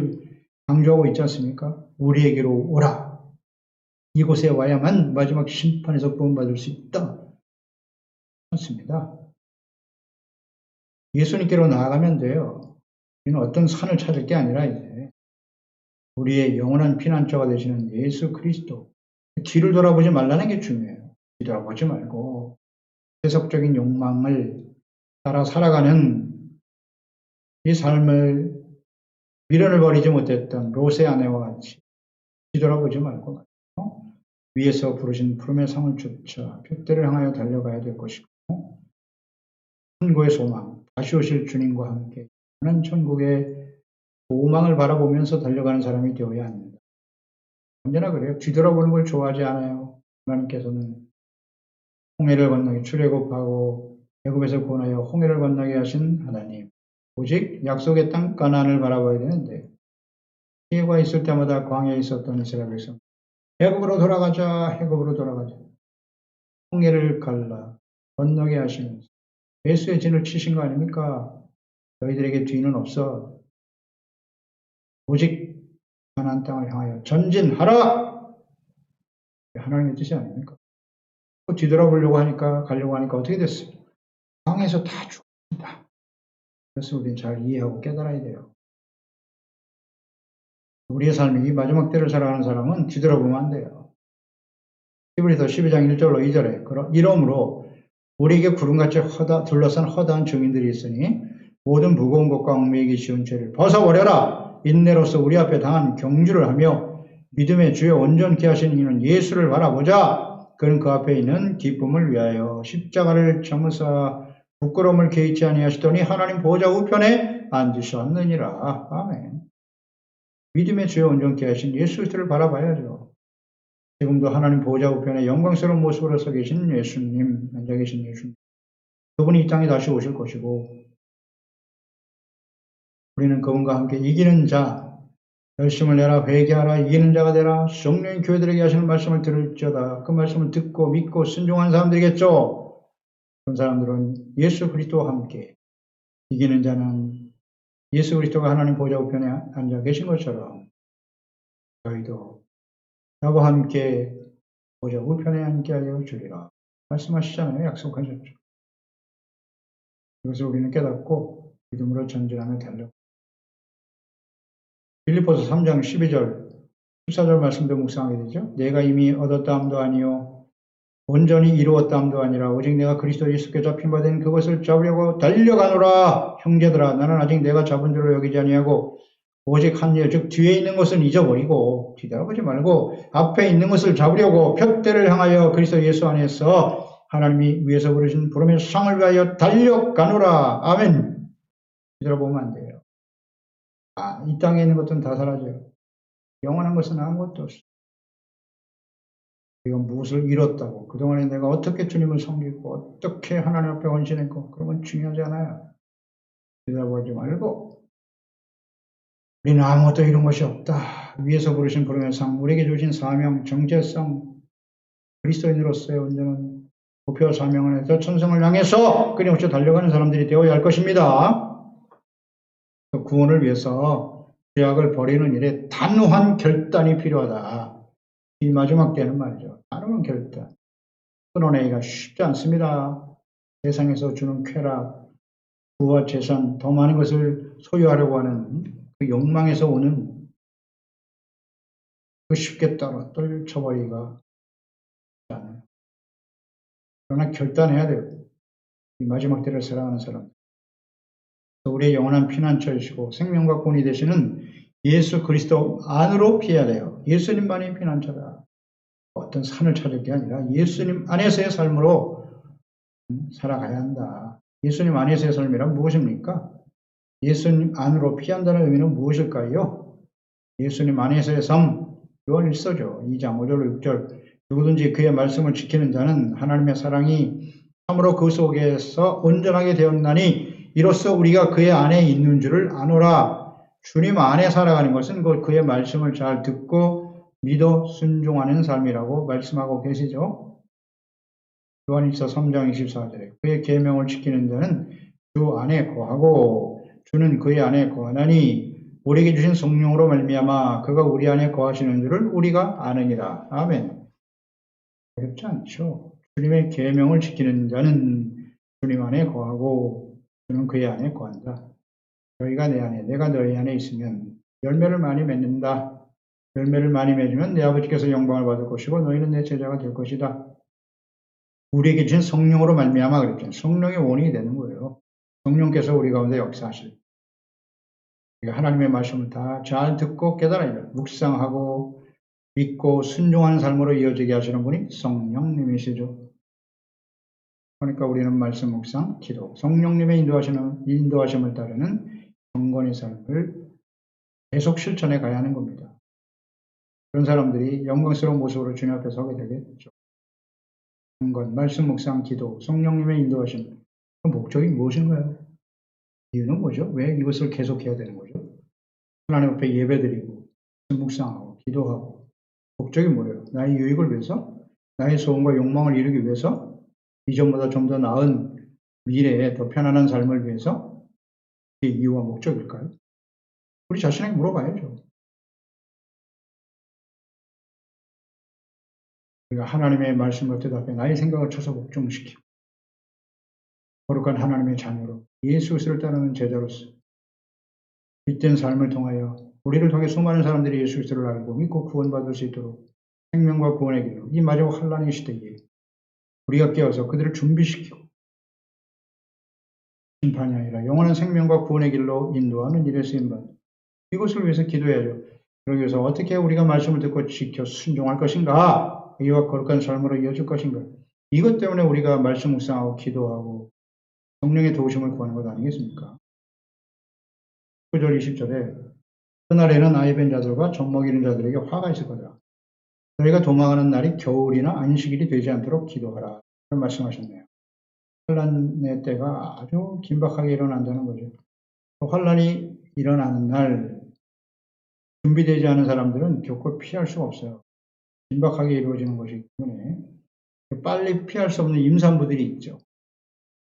강조하고 있지 않습니까? 우리에게로 오라. 이곳에 와야만 마지막 심판에서 구원받을 수 있다. 그렇습니다. 예수님께로 나아가면 돼요. 우리는 어떤 산을 찾을 게 아니라 이제 우리의 영원한 피난처가 되시는 예수 그리스도. 뒤를 돌아보지 말라는 게 중요해요. 뒤돌아보지 말고 세속적인 욕망을 따라 살아가는 이 삶을 미련을 버리지 못했던 롯의 아내와 같이 뒤돌아보지 말고 위에서 부르신 푸름의 상을 쫓아 표대를 향하여 달려가야 될 것이고 천국의 소망, 다시 오실 주님과 함께 하는 천국의 소망을 바라보면서 달려가는 사람이 되어야 합니다. 언제나 그래요. 뒤돌아보는 걸 좋아하지 않아요. 하나님께서는 홍해를 건너게 출애굽하고 애굽에서 구원하여 홍해를 건너게 하신 하나님. 오직 약속의 땅 가나안을 바라봐야 되는데 기회가 있을 때마다 광야에 있었던 이스라엘 백성 애굽으로 돌아가자, 애굽으로 돌아가자. 홍해를 갈라 건너게 하시면서 예수의 진을 치신 거 아닙니까? 너희들에게 뒤는 없어. 오직 가나안 땅을 향하여 전진하라. 하나님의 뜻이 아닙니까? 뒤돌아보려고 하니까 가려고 하니까 어떻게 됐어요? 광야에서 다 죽습니다. 그래서 우리는 잘 이해하고 깨달아야 돼요. 우리의 삶이 이 마지막 때를 살아가는 사람은 뒤돌아보면 안 돼요. 히브리서 12장 1절로 2절에 이러므로 우리에게 구름같이 둘러싼 허다한 증인들이 있으니 모든 무거운 것과 얽매이기 쉬운 죄를 벗어버려라. 인내로서 우리 앞에 당한 경주를 하며 믿음의 주에 온전케 하시는 이는 예수를 바라보자. 그는 그 앞에 있는 기쁨을 위하여 십자가를 참으사 부끄러움을 개의치 아니하시더니 하나님 보좌 우편에 앉으셨느니라. 아멘. 믿음의 주에 온전케 하신 예수 그리스도를 바라봐야죠. 지금도 하나님 보좌 우편에 영광스러운 모습으로 서 계신 예수님, 앉아 계신 예수님. 그분이 이 땅에 다시 오실 것이고 우리는 그분과 함께 이기는 자, 열심을 내라, 회개하라, 이기는 자가 되라, 성령인 교회들에게 하시는 말씀을 들을지어다. 그 말씀을 듣고 믿고 순종한 사람들이겠죠. 그런 사람들은 예수 그리스도와 함께 이기는 자는 예수 그리스도가 하나님 보좌 우편에 앉아 계신 것처럼 저희도 나와 함께 보좌 우편에 앉게 하여 주리라 말씀하시잖아요. 약속하셨죠. 이것을 우리는 깨닫고 믿음으로 전진하며 달려. 빌립보서 3장 12절 14절 말씀도 묵상하게 되죠. 내가 이미 얻었다함도 아니요 온전히 이루었다함도 아니라 오직 내가 그리스도 예수께 잡힌 바 된 그것을 잡으려고 달려가노라. 형제들아 나는 아직 내가 잡은 줄로 여기지 아니하고 오직 한 일 즉 뒤에 있는 것은 잊어버리고 뒤돌아보지 말고 앞에 있는 것을 잡으려고 표대를 향하여 그리스도 예수 안에서 하나님이 위에서 부르신 부름의 상을 위하여 달려가노라. 아멘. 뒤돌아보면 안 돼요. 이 땅에 있는 것들은 다 사라져요. 영원한 것은 아무것도 없어요. 내가 무엇을 잃었다고 그동안에 내가 어떻게 주님을 섬기고 어떻게 하나님 앞에 헌신했고 그런 건 중요하지 않아요. 뒤돌아보지 말고 우리는 아무것도 이룬 것이 없다. 위에서 부르신 부름의 상, 우리에게 주신 사명, 정체성, 그리스도인으로서의 온전한 목표와 사명 안에서 천성을 향해서 끊임없이 달려가는 사람들이 되어야 할 것입니다. 구원을 위해서 죄악을 버리는 일에 단호한 결단이 필요하다. 이 마지막 때는 말이죠. 단호한 결단. 끊어내기가 쉽지 않습니다. 세상에서 주는 쾌락, 부와 재산, 더 많은 것을 소유하려고 하는 그 욕망에서 오는 그 쉽게 떨쳐버리기가 쉽지 않아요. 그러나 결단해야 돼요. 이 마지막 때를 살아가는 사람. 우리의 영원한 피난처이시고 생명과 구원이 되시는 예수 그리스도 안으로 피해야 돼요. 예수님만이 피난처다. 어떤 산을 찾을 게 아니라 예수님 안에서의 삶으로 살아가야 한다. 예수님 안에서의 삶이란 무엇입니까? 예수님 안으로 피한다는 의미는 무엇일까요? 예수님 안에서의 삶, 요한 1서죠. 2장 5절 6절. 누구든지 그의 말씀을 지키는 자는 하나님의 사랑이 참으로 그 속에서 온전하게 되었나니 이로써 우리가 그의 안에 있는 줄을 아노라. 주님 안에 살아가는 것은 그의 말씀을 잘 듣고 믿어 순종하는 삶이라고 말씀하고 계시죠. 요한일서 3장 24절에 그의 계명을 지키는 자는 주 안에 거하고 주는 그의 안에 거하나니 우리에게 주신 성령으로 말미암아 그가 우리 안에 거하시는 줄을 우리가 아느니라. 아멘. 어렵지 않죠. 주님의 계명을 지키는 자는 주님 안에 거하고 주는 그의 안에 거한다. 너희가 내 안에 내가 너희 안에 있으면 열매를 많이 맺는다. 열매를 많이 맺으면 내 아버지께서 영광을 받을 것이고 너희는 내 제자가 될 것이다. 우리에게 주신 성령으로 말미암아 그랬죠. 성령의 원인이 되는 거예요. 성령께서 우리 가운데 역사하실. 우리가 하나님의 말씀을 다 잘 듣고 깨달아야 묵상하고 믿고 순종하는 삶으로 이어지게 하시는 분이 성령님이시죠. 그러니까 우리는 말씀 묵상, 기도, 성령님의 인도하심을 따르는 경건의 삶을 계속 실천해 가야 하는 겁니다. 그런 사람들이 영광스러운 모습으로 주님 앞에 서게 되겠죠. 경건, 말씀 묵상, 기도, 성령님의 인도하심. 그 목적이 무엇인가요? 이유는 뭐죠? 왜 이것을 계속해야 되는 거죠? 하나님 앞에 예배드리고 묵상하고 기도하고 목적이 뭐예요? 나의 유익을 위해서? 나의 소원과 욕망을 이루기 위해서? 이전보다 좀 더 나은 미래에 더 편안한 삶을 위해서? 이게 이유와 목적일까요? 우리 자신에게 물어봐야죠. 우리가 하나님의 말씀과 대답해 나의 생각을 쳐서 복종시키고 거룩한 하나님의 자녀로 예수 그리스도를 따르는 제자로서 빛된 삶을 통하여 우리를 통해 수많은 사람들이 예수 그리스도를 알고 믿고 구원받을 수 있도록 생명과 구원의 길로 이 마지막 환난의 시대에 우리가 깨어서 그들을 준비시키고 심판이 아니라 영원한 생명과 구원의 길로 인도하는 일에 쓰임받는 이것을 위해서 기도해야죠. 그러기 위해서 어떻게 우리가 말씀을 듣고 지켜 순종할 것인가? 이와 거룩한 삶으로 이어질 것인가? 이것 때문에 우리가 말씀 묵상하고 기도하고 성령의 도우심을 구하는 것 아니겠습니까? 9절 20절에 그날에는 아이벤 자들과 젖먹이는 자들에게 화가 있을 거다. 너희가 도망하는 날이 겨울이나 안식일이 되지 않도록 기도하라. 그런 말씀하셨네요. 환란의 때가 아주 긴박하게 일어난다는 거죠. 환란이 일어나는 날 준비되지 않은 사람들은 결코 피할 수가 없어요. 긴박하게 이루어지는 것이기 때문에 빨리 피할 수 없는 임산부들이 있죠.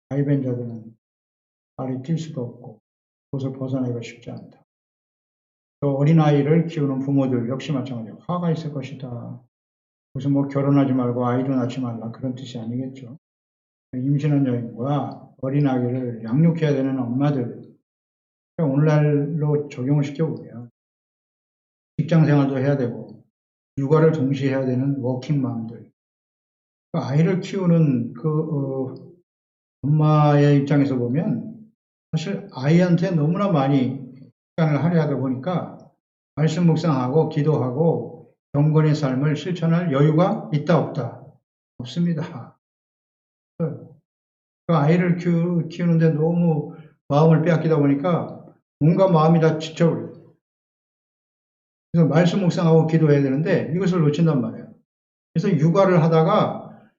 아이벤 자들은 빨리 뛸 수도 없고 그것을 벗어나기가 쉽지 않다. 또 어린아이를 키우는 부모들 역시 마찬가지로 화가 있을 것이다. 무슨 뭐 결혼하지 말고 아이도 낳지 말라 그런 뜻이 아니겠죠. 임신한 여인과 어린아이를 양육해야 되는 엄마들 오늘날로 적용을 시켜보면 직장생활도 해야 되고 육아를 동시에 해야 되는 워킹맘들 아이를 키우는 엄마의 입장에서 보면 사실 아이한테 너무나 많이 시간을 할애하다 보니까 말씀 묵상하고 기도하고 경건의 삶을 실천할 여유가 있다 없다? 없습니다. 그 아이를 키우는데 너무 마음을 빼앗기다 보니까 온갖 마음이 다 지쳐버려요. 그래서 말씀 묵상하고 기도해야 되는데 이것을 놓친단 말이에요. 그래서 육아를 하다가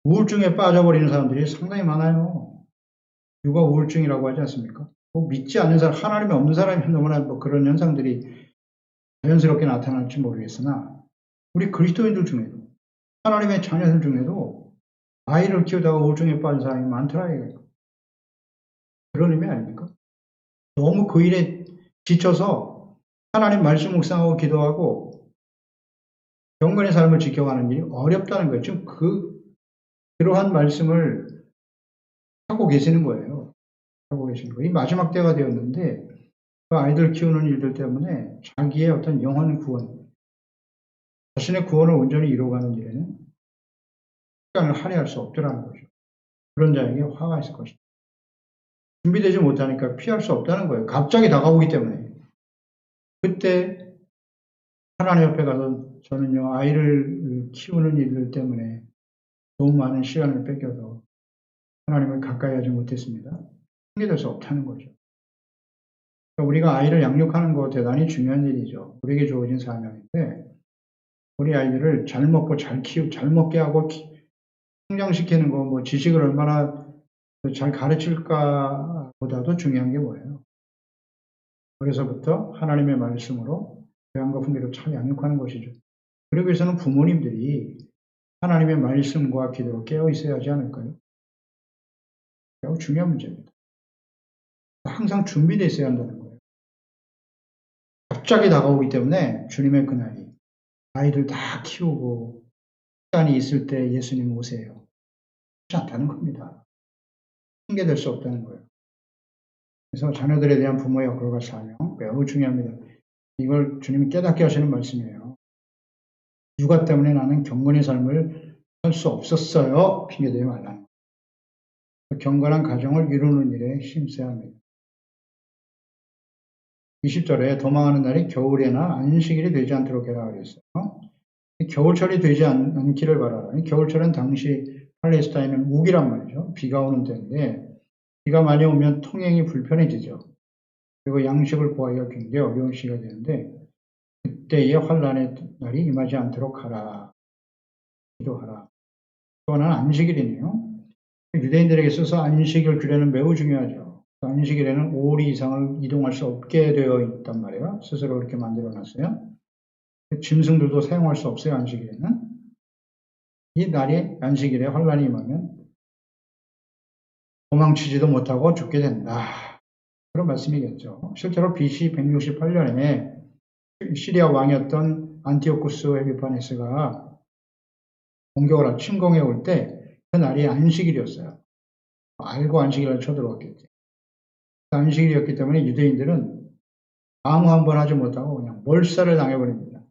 우울증에 빠져버리는 사람들이 상당히 많아요. 육아 우울증이라고 하지 않습니까? 뭐 믿지 않는 사람, 하나님이 없는 사람이 너무나 뭐 그런 현상들이 자연스럽게 나타날지 모르겠으나 우리 그리스도인들 중에도 하나님의 자녀들 중에도 아이를 키우다가 우울증에 빠진 사람이 많더라 이거예요. 그런 의미 아닙니까? 너무 그 일에 지쳐서 하나님 말씀 묵상하고 기도하고 경건의 삶을 지켜가는 일이 어렵다는 거예요. 지금 그러한 말씀을 하고 계시는 거예요. 하고 계시는 거예요. 이 마지막 때가 되었는데 그 아이들 키우는 일들 때문에 자기의 어떤 영혼 구원, 자신의 구원을 온전히 이루어가는 일에는 시간을 할애할 수 없더라는 거죠. 그런 자에게 화가 있을 것이다. 준비되지 못하니까 피할 수 없다는 거예요. 갑자기 다가오기 때문에. 그때 하나님 옆에 가서 저는요 아이를 그 키우는 일들 때문에 너무 많은 시간을 뺏겨서 하나님을 가까이 하지 못했습니다. 핑계될 수 없다는 거죠. 그러니까 우리가 아이를 양육하는 거 대단히 중요한 일이죠. 우리에게 주어진 사명인데 우리 아이들을 잘 먹고 잘 먹게 하고 성장시키는 거, 뭐 지식을 얼마나 잘 가르칠까 보다도 중요한 게 뭐예요? 어려서부터 하나님의 말씀으로 교양과 훈계로 잘 양육하는 것이죠. 그러기 위해서는 부모님들이 하나님의 말씀과 기도로 깨어 있어야 하지 않을까요? 매우 중요한 문제입니다. 항상 준비되어 있어야 한다는 거예요. 갑자기 다가오기 때문에 주님의 그날이 아이들 다 키우고 시간이 있을 때 예수님 오세요. 그렇지 않다는 겁니다. 핑계될 수 없다는 거예요. 그래서 자녀들에 대한 부모의 역할과 사명 매우 중요합니다. 이걸 주님이 깨닫게 하시는 말씀이에요. 육아 때문에 나는 경건의 삶을 할 수 없었어요. 핑계대지 말라는 거예요. 경건한 가정을 이루는 일에 힘써야 합니다. 20절에 도망하는 날이 겨울에나 안식일이 되지 않도록 해라 그랬어요. 겨울철이 되지 않기를 바라라. 겨울철은 당시 팔레스타인은 우기란 말이죠. 비가 오는 때인데 비가 많이 오면 통행이 불편해지죠. 그리고 양식을 구하기가 굉장히 어려운 시기가 되는데 그때의 환란의 날이 임하지 않도록 하라. 기도하라. 또 하나는 안식일이네요. 유대인들에게 있어서 안식일 규례는 매우 중요하죠. 안식일에는 5리 이상을 이동할 수 없게 되어 있단 말이에요. 스스로 이렇게 만들어 놨어요. 짐승들도 사용할 수 없어요. 안식일에는. 이 날이 안식일에 환란이 임하면 도망치지도 못하고 죽게 된다. 그런 말씀이겠죠. 실제로 BC 168년에 시리아 왕이었던 안티오쿠스 에피파네스가 공격을 침공해 올 때 그 날이 안식일이었어요. 알고 안식일을 쳐들어왔겠지. 안식일이었기 때문에 유대인들은 아무 한 번 하지 못하고 그냥 몰살을 당해버립니다.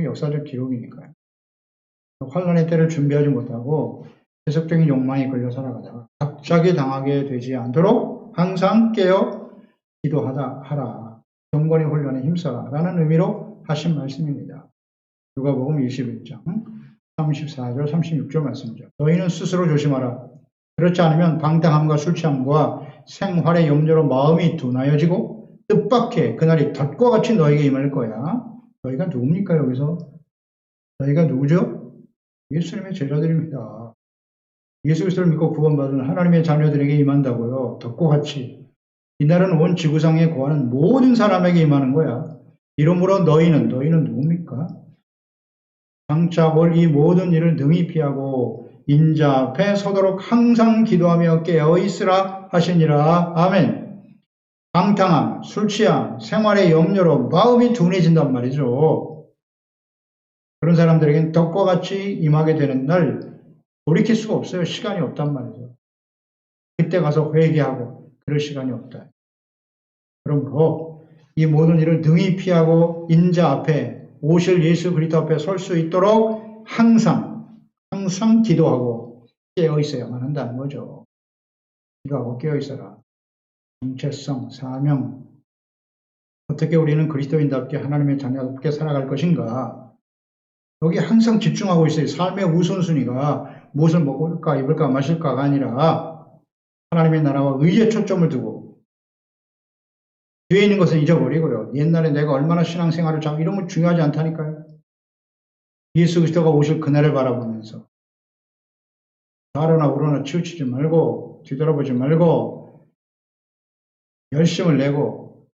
역사적 기록이니까요. 환란의 때를 준비하지 못하고 세속적인 욕망에 걸려 살아가다가 갑자기 당하게 되지 않도록 항상 깨어 기도하라. 경건의 훈련에 힘써라 라는 의미로 하신 말씀입니다. 누가복음 21장 34절 36절 말씀이죠. 너희는 스스로 조심하라. 그렇지 않으면 방탕함과 술취함과 생활의 염려로 마음이 둔하여지고 뜻밖의 그날이 덫과 같이 너에게 임할 거야. 너희가 누굽니까 여기서? 너희가 누구죠? 예수님의 제자들입니다. 예수 그리스도를 믿고 구원받은 하나님의 자녀들에게 임한다고요. 덫과 같이. 이날은 온 지구상에 거하는 모든 사람에게 임하는 거야. 이러므로 너희는 누굽니까? 장차 올 이 모든 일을 능히 피하고 인자 앞에 서도록 항상 기도하며 깨어있으라 하시니라. 아멘. 방탕함, 술취함, 생활의 염려로 마음이 둔해진단 말이죠. 그런 사람들에게는 덕과 같이 임하게 되는 날 돌이킬 수가 없어요. 시간이 없단 말이죠. 그때 가서 회개하고 그럴 시간이 없다. 그러므로 이 모든 일을 능히 피하고 인자 앞에 오실 예수 그리스도 앞에 설 수 있도록 항상 기도하고 깨어 있어야만 한다는 거죠. 기도하고 깨어 있어라. 정체성, 사명. 어떻게 우리는 그리스도인답게 하나님의 자녀답게 살아갈 것인가? 여기 항상 집중하고 있어요. 삶의 우선순위가 무엇을 먹을까, 입을까, 마실까가 아니라 하나님의 나라와 의에 초점을 두고 뒤에 있는 것은 잊어버리고요. 옛날에 내가 얼마나 신앙생활을 잘하고 이런 건 중요하지 않다니까요. 예수 그리스도가 오실 그날을 바라보면서 좌로나 우로나 치우치지 말고 뒤돌아보지 말고 열심을 내고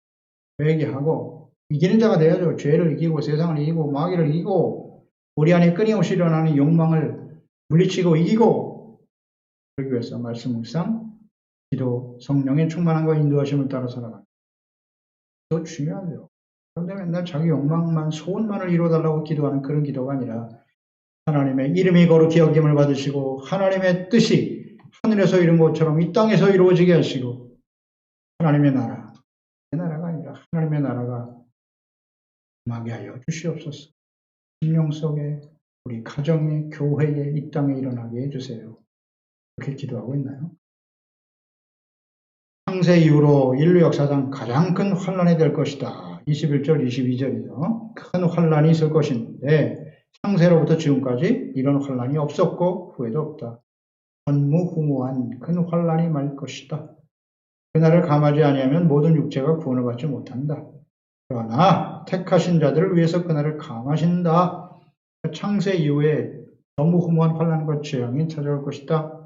회개하고 이기는 자가 돼야죠. 죄를 이기고 세상을 이기고 마귀를 이기고 우리 안에 끊임없이 일어나는 욕망을 물리치고 이기고 그러기 위해서 말씀 묵상, 기도, 성령의 충만함과 인도하심을 따라 살아가는 더 중요하죠. 그런데 맨날 자기 욕망만 소원만을 이루어달라고 기도하는 그런 기도가 아니라 하나님의 이름이 거룩히 여김을 받으시고 하나님의 뜻이 하늘에서 이룬 것처럼 이 땅에서 이루어지게 하시고 하나님의 나라, 내 나라가 아니라 하나님의 나라가 임하게 하여 주시옵소서. 심령 속에 우리 가정에 교회에 이 땅에 일어나게 해주세요. 그렇게 기도하고 있나요? 창세 이후로 인류 역사상 가장 큰 환란이 될 것이다. 21절, 22절이죠. 큰 환란이 있을 것인데 창세로부터 지금까지 이런 환란이 없었고 후에도 없다. 전무후무한 큰 환란이 말 것이다. 그날을 감하지 아니하면 모든 육체가 구원을 받지 못한다. 그러나 택하신 자들을 위해서 그날을 감하신다. 창세 이후에 전무후무한 환란과 재앙이 찾아올 것이다.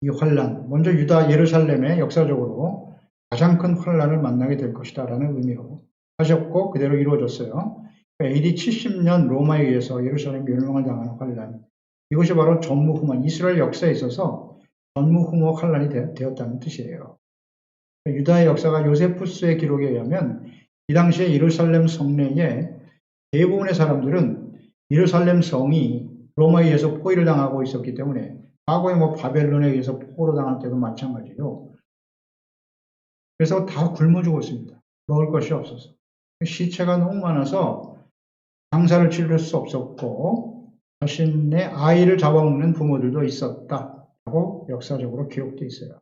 이 환란, 먼저 유다 예루살렘에 역사적으로 가장 큰 환란을 만나게 될 것이다 라는 의미로 하셨고 그대로 이루어졌어요. AD 70년 로마에 의해서 예루살렘 멸망을 당하는 환란, 이것이 바로 전무후무한 이스라엘 역사에 있어서 전무후무 환란이 되었다는 뜻이에요. 유다의 역사가 요세푸스의 기록에 의하면 이 당시에 예루살렘 성내에 대부분의 사람들은 예루살렘 성이 로마에 의해서 포위를 당하고 있었기 때문에 과거에 바벨론에 의해서 포로로 당할 때도 마찬가지로 그래서 다 굶어 죽었습니다. 먹을 것이 없어서. 시체가 너무 많아서 장사를 치를 수 없었고 자신의 아이를 잡아먹는 부모들도 있었다라고 역사적으로 기록되어 있어요.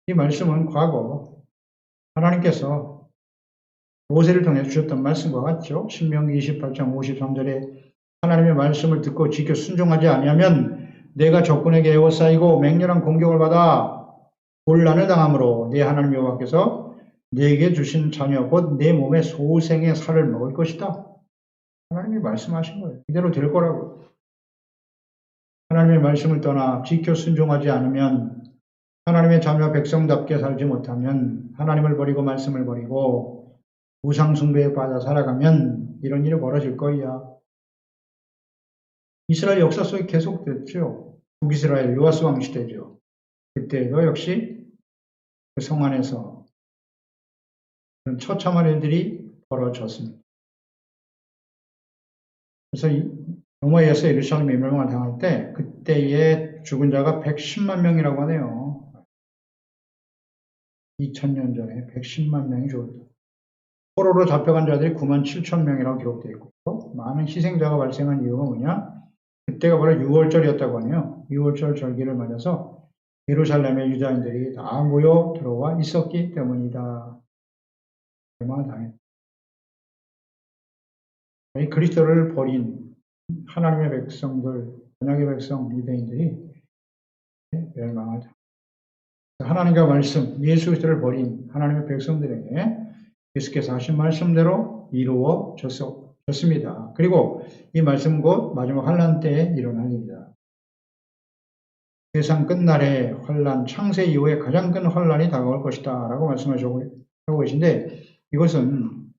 이 말씀은 과거 하나님께서 모세를 통해 주셨던 말씀과 같죠. 신명기 28장 53절에 하나님의 말씀을 듣고 지켜 순종하지 아니하면 내가 적군에게 에워싸이고 맹렬한 공격을 받아 곤란을 당함으로 내 하나님 여호와께서 내게 주신 자녀 곧 내 몸의 소생의 살을 먹을 것이다. 하나님이 말씀하신 거예요. 이대로 될 거라고. 하나님의 말씀을 떠나 지켜 순종하지 않으면 하나님의 자녀 백성답게 살지 못하면 하나님을 버리고 말씀을 버리고 우상 숭배에 빠져 살아가면 이런 일이 벌어질 거야. 이스라엘 역사 속에 계속됐죠. 북이스라엘 요아스 왕 시대죠. 그때도 역시 그 성 안에서 그런 처참한 일들이 벌어졌습니다. 그래서 로마에서 예루살렘 멸망을 당할 때 그때의 죽은 자가 110만 명이라고 하네요. 2000년 전에 110만 명이 죽었다. 포로로 잡혀간 자들이 9만 7천 명이라고 기록되어 있고 많은 희생자가 발생한 이유가 뭐냐? 그때가 바로 6월절이었다고 하네요. 6월절 절기를 맞아서 예루살렘의 유다인들이 다 모여 들어와 있었기 때문이다. 멸망을 당했다. 그리스도를 버린 하나님의 백성들, 언약의 백성 유대인들이 멸망을 당했다. 하나님과 말씀, 예수 그리스도를 버린 하나님의 백성들에게 예수께서 하신 말씀대로 이루어졌습니다. 그리고 이 말씀은 곧 마지막 환란 때에 일어날 일이다. 세상 끝날에 환란, 창세 이후에 가장 큰 환란이 다가올 것이다 라고 말씀하시고 계신데 이것은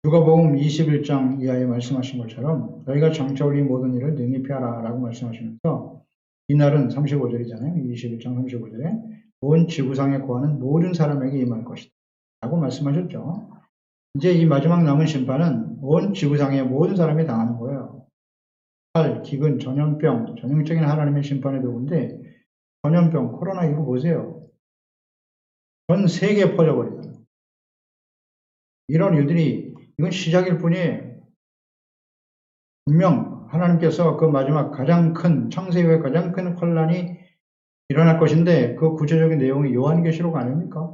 누가복음 21장 이하에 말씀하신 것처럼 너희가 장차 올린 모든 일을 능히 피하라 라고 말씀하시면서 이날은 35절이잖아요. 21장 35절에 온 지구상에 거하는 모든 사람에게 임할 것이다 라고 말씀하셨죠. 이제 이 마지막 남은 심판은 온 지구상의 모든 사람이 당하는 거예요. 칼, 기근, 전염병, 전형적인 하나님의 심판의 도구인데 전염병, 코로나 이거 보세요. 전 세계에 퍼져버리잖아요. 이런 일들이 이건 시작일 뿐이에요. 분명 하나님께서 그 마지막 가장 큰 창세 이후에 가장 큰 환란이 일어날 것인데 그 구체적인 내용이 요한계시록 아닙니까?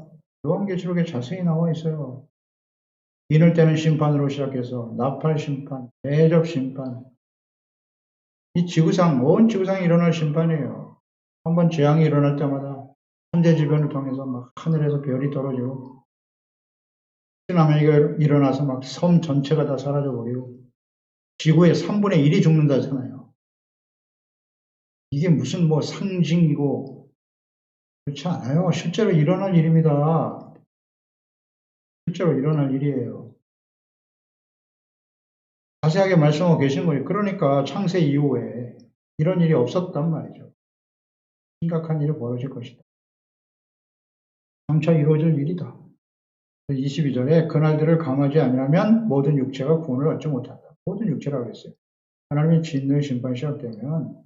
요한계시록에 자세히 나와 있어요. 이럴 때는 심판으로 시작해서 나팔 심판, 대접 심판. 이 지구상, 온 지구상에 일어날 심판이에요. 한번 재앙이 일어날 때마다 천재지변을 통해서 막 하늘에서 별이 떨어지고 쓰나미가 일어나서 막 섬 전체가 다 사라져버리고 지구의 3분의 1이 죽는다잖아요. 이게 무슨 상징이고 그렇지 않아요. 실제로 일어날 일입니다. 실제로 일어날 일이에요. 자세하게 말씀하고 계신 거예요. 그러니까 창세 이후에 이런 일이 없었단 말이죠. 심각한 일이 벌어질 것이다. 장차 이루어질 일이다. 22절에 그날들을 감하지 아니하면 모든 육체가 구원을 얻지 못한다. 모든 육체라고 했어요. 하나님의 진노의 심판이 시작되면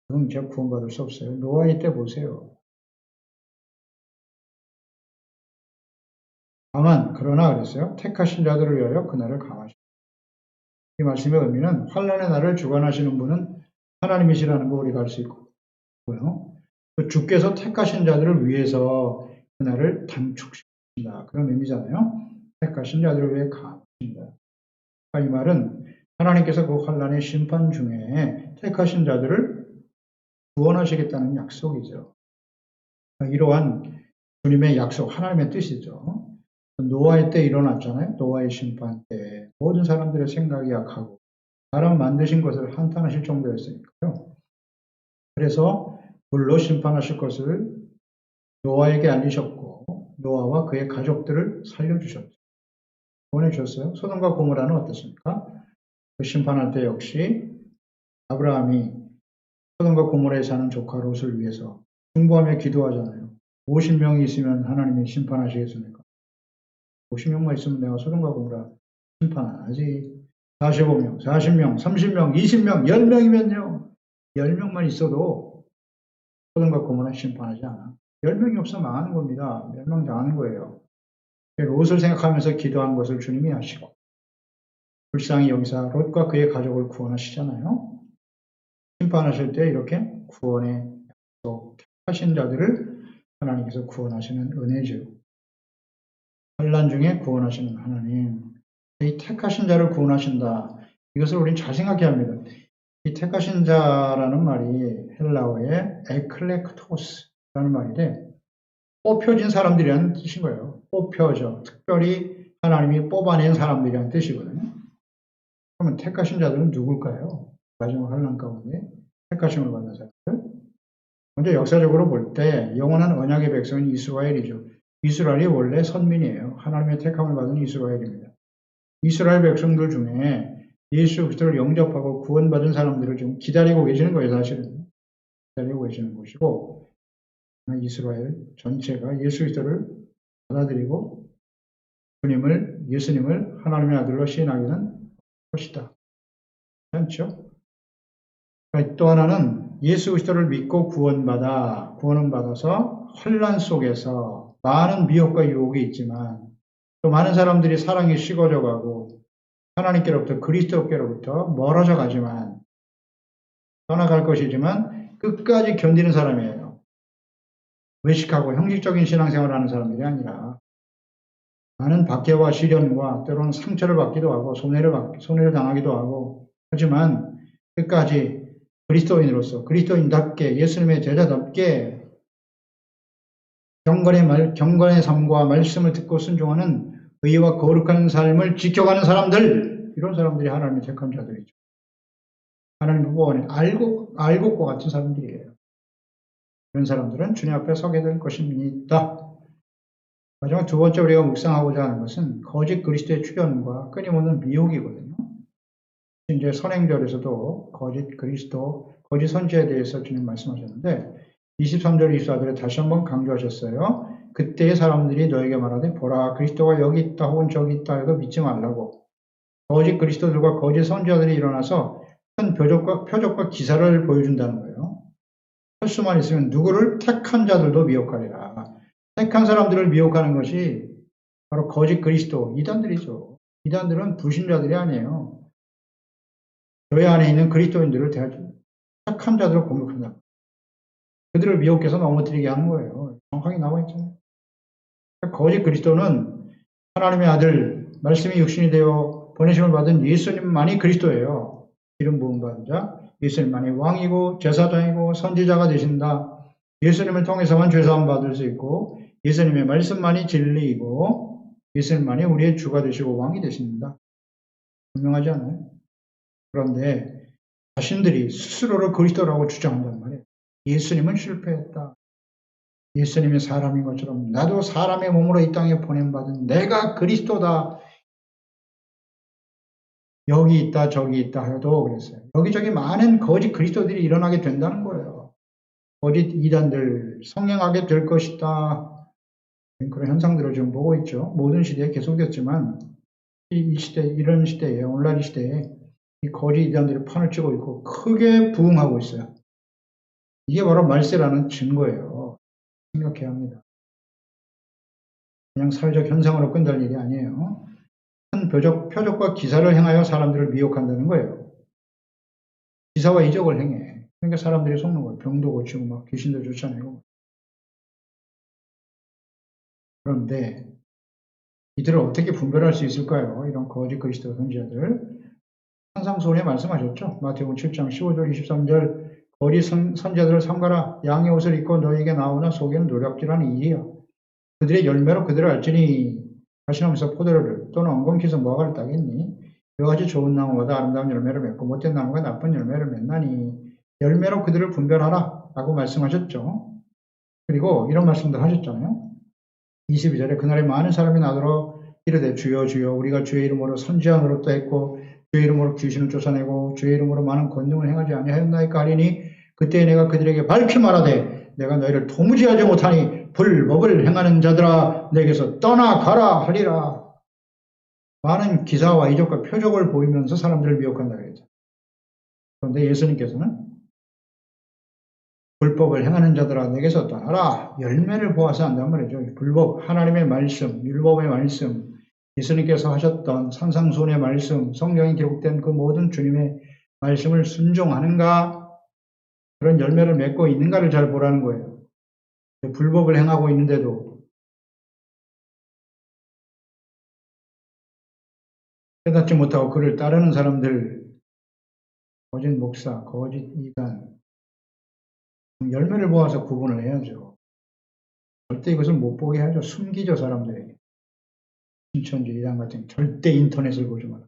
그건 이제 구원받을 수 없어요. 노아의 때 보세요. 다만 그러나 그랬어요. 택하신 자들을 위하여 그날을 감하시다. 이 말씀의 의미는 환란의 날을 주관하시는 분은 하나님이시라는 거 우리가 알 수 있고요. 주께서 택하신 자들을 위해서 그날을 단축시킨다. 그런 의미잖아요. 택하신 자들을 위해 갚으신다. 이 말은 하나님께서 그 환란의 심판 중에 택하신 자들을 구원하시겠다는 약속이죠. 이러한 주님의 약속, 하나님의 뜻이죠. 노아의 때 일어났잖아요. 노아의 심판 때 모든 사람들의 생각이 약하고 사람 만드신 것을 한탄하실 정도였으니까요. 그래서 불로 심판하실 것을 노아에게 알리셨고 노아와 그의 가족들을 살려주셨죠. 보내주셨어요. 소돔과 고모라는 어떻습니까? 그 심판할 때 역시 아브라함이 소돔과 고모라에 사는 조카 롯을 위해서 중보하며 기도하잖아요. 50명이 있으면 하나님이 심판하시겠습니까? 50명만 있으면 내가 소돔과 고모라 심판 안 하지. 45명, 40명, 30명, 20명, 10명이면요. 10명만 있어도 소돔과 고모라 심판하지 않아. 10명이 없으면 망하는 겁니다. 멸망당하는 거예요. 롯을 생각하면서 기도한 것을 주님이 아시고 불쌍히 여기서 롯과 그의 가족을 구원하시잖아요. 심판하실 때 이렇게 구원의 약속, 택하신 자들을 하나님께서 구원하시는 은혜죠. 환난 중에 구원하시는 하나님, 이 택하신 자를 구원하신다. 이것을 우리는 잘 생각해야 합니다. 이 택하신 자라는 말이 헬라어의 에클렉토스라는 말인데 뽑혀진 사람들이라는 뜻인 거예요. 뽑혀져. 특별히 하나님이 뽑아낸 사람들이라는 뜻이거든요. 그러면 택하신 자들은 누굴까요? 마지막 환난 가운데 택하심을 받는 사람들. 먼저 역사적으로 볼 때 영원한 언약의 백성은 이스라엘이죠. 이스라엘이 원래 선민이에요. 하나님의 택함을 받은 이스라엘입니다. 이스라엘 백성들 중에 예수 그리스도를 영접하고 구원받은 사람들을 좀 기다리고 계시는 거예요. 사실은. 기다리고 계시는 것이고 이스라엘 전체가 예수 그리스도를 받아들이고 예수님을 하나님의 아들로 시인하기는 것이다. 그렇죠? 또 하나는 예수 그리스도를 믿고 구원은 받아서 환난 속에서 많은 미혹과 유혹이 있지만 또 많은 사람들이 사랑이 식어져 가고 하나님께로부터 그리스도께로부터 멀어져 가지만 떠나갈 것이지만 끝까지 견디는 사람이에요. 외식하고 형식적인 신앙생활을 하는 사람들이 아니라 많은 박해와 시련과 때로는 상처를 받기도 하고 손해를 당하기도 하고 하지만 끝까지 그리스도인으로서 그리스도인답게 예수님의 제자답게 경건의 삶과 말씀을 듣고 순종하는 의와 거룩한 삶을 지켜가는 사람들, 이런 사람들이 하나님의 택한 자들이죠. 하나님 후보원에 알곡과 같은 사람들이에요. 이런 사람들은 주님 앞에 서게 될 것입니다. 마지막 두 번째 우리가 묵상하고자 하는 것은 거짓 그리스도의 출현과 끊임없는 미혹이거든요. 이제 선행절에서도 거짓 그리스도, 거짓 선지에 대해서 주님 말씀하셨는데 23절 24절에 다시 한번 강조하셨어요. 그때의 사람들이 너에게 말하되 보라 그리스도가 여기 있다 혹은 저기 있다 해도 믿지 말라고. 거짓 그리스도들과 거짓 선지자들이 일어나서 큰 표적과 기사를 보여준다는 거예요. 할 수만 있으면 누구를 택한 자들도 미혹하리라. 택한 사람들을 미혹하는 것이 바로 거짓 그리스도, 이단들이죠. 이단들은 불신자들이 아니에요. 교회 안에 있는 그리스도인들을 택한 자들을 공격한다. 그들을 미혹해서 넘어뜨리게 하는 거예요. 정확하게 나와 있잖아요. 거짓 그리스도는 하나님의 아들, 말씀이 육신이 되어 보내심을 받은 예수님만이 그리스도예요. 기름 부음 받은 자, 예수님만이 왕이고 제사장이고 선지자가 되신다. 예수님을 통해서만 죄사함 받을 수 있고 예수님의 말씀만이 진리이고 예수님만이 우리의 주가 되시고 왕이 되십니다. 분명하지 않아요? 그런데 자신들이 스스로를 그리스도라고 주장한단 말이에요. 예수님은 실패했다. 예수님이 사람인 것처럼 나도 사람의 몸으로 이 땅에 보냄받은 내가 그리스도다. 여기 있다 저기 있다 해도 그랬어요. 여기저기 많은 거짓 그리스도들이 일어나게 된다는 거예요. 거짓 이단들 성행하게 될 것이다. 그런 현상들을 지금 보고 있죠. 모든 시대에 계속됐지만 이 시대, 이런 시대에 온라인 시대에 이 거짓 이단들이 판을 치고 있고 크게 부흥하고 있어요. 이게 바로 말세라는 증거예요. 생각해야 합니다. 그냥 사회적 현상으로 끝날 일이 아니에요. 큰 표적과 기사를 행하여 사람들을 미혹한다는 거예요. 기사와 이적을 행해. 그러니까 사람들이 속는 거예요. 병도 고치고 막 귀신도 쫓아내고. 그런데 이들을 어떻게 분별할 수 있을까요? 이런 거짓 그리스도 선지자들. 산상수훈에 말씀하셨죠. 마태복음 7장 15절 23절 거짓 선지자들을 삼가라. 양의 옷을 입고 너에게 나오나 속에는 노략질하는 이이야. 그들의 열매로 그들을 알지니 가시나무에서 포도를 또는 엉겅퀴에서 무화과를 따겠니? 이와 같이 좋은 나무보다 아름다운 열매를 맺고 못된 나무가 나쁜 열매를 맺나니 열매로 그들을 분별하라 라고 말씀하셨죠. 그리고 이런 말씀도 하셨잖아요. 22절에 그날에 많은 사람이 나더러 이르되 주여 주여 우리가 주의 이름으로 선지자 노릇도 했고 주의 이름으로 귀신을 쫓아내고 주의 이름으로 많은 권능을 행하지 아니하였나이까 하리니 그때 내가 그들에게 밝히 말하되 내가 너희를 도무지 하지 못하니 불법을 행하는 자들아 내게서 떠나가라 하리라. 많은 기사와 이적과 표적을 보이면서 사람들을 미혹한다 그랬죠. 그런데 예수님께서는 불법을 행하는 자들아 내게서 떠나라. 열매를 보아서 한단 말이죠. 불법, 하나님의 말씀, 율법의 말씀, 예수님께서 하셨던 산상수훈의 말씀, 성경에 기록된 그 모든 주님의 말씀을 순종하는가, 그런 열매를 맺고 있는가를 잘 보라는 거예요. 불법을 행하고 있는데도 깨닫지 못하고 그를 따르는 사람들, 거짓 목사, 거짓 이단, 열매를 보아서 구분을 해야죠. 절대 이것을 못 보게 하죠. 숨기죠, 사람들에게. 신천지 이단 같은 절대 인터넷을 보지 마라.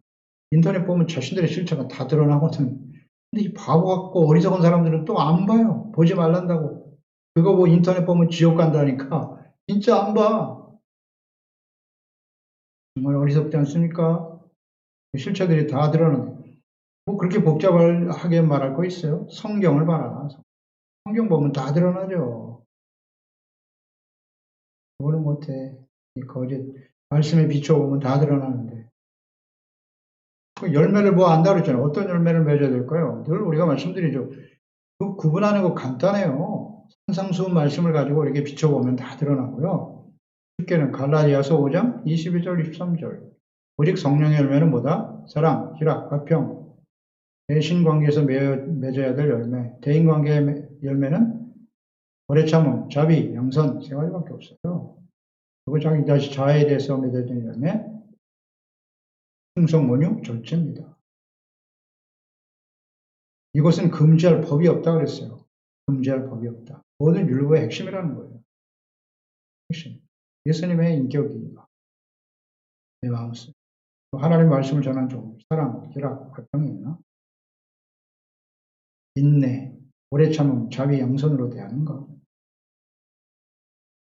인터넷 보면 자신들의 실체가 다 드러나거든. 근데 이 바보 같고 어리석은 사람들은 또 안 봐요. 보지 말란다고. 그거 뭐 인터넷 보면 지옥 간다니까. 진짜 안 봐. 정말 어리석지 않습니까? 실체들이 다 드러나네. 뭐 그렇게 복잡하게 말할 거 있어요? 성경을 봐라. 성경 보면 다 드러나죠. 그거는 못해. 이 거짓 말씀에 비춰보면 다 드러나는데. 그 열매를 뭐 안다 그랬잖아요. 어떤 열매를 맺어야 될까요? 늘 우리가 말씀드리죠. 그 구분하는 거 간단해요. 산상수훈 말씀을 가지고 이렇게 비춰보면 다 드러나고요. 쉽게는 갈라디아서 5장 22절 23절. 오직 성령의 열매는 뭐다? 사랑, 희락, 화평, 대신관계에서 맺어야 될 열매. 대인관계의 열매는 오래 참음, 자비, 양선 세 가지밖에 없어요. 그리고 자기 자아에 대해서 맺어진 열매, 충성, μον유, 절제입니다. 이것은 금지할 법이 없다 그랬어요. 금지할 법이 없다. 모든 율법의 핵심이라는 거예요. 핵심. 예수님의 인격입니다. 내 마음속. 하나님 말씀을 전하는 종, 사랑, 희락, 화평이 있나? 인내, 오래 참음, 자비, 양선으로 대하는가?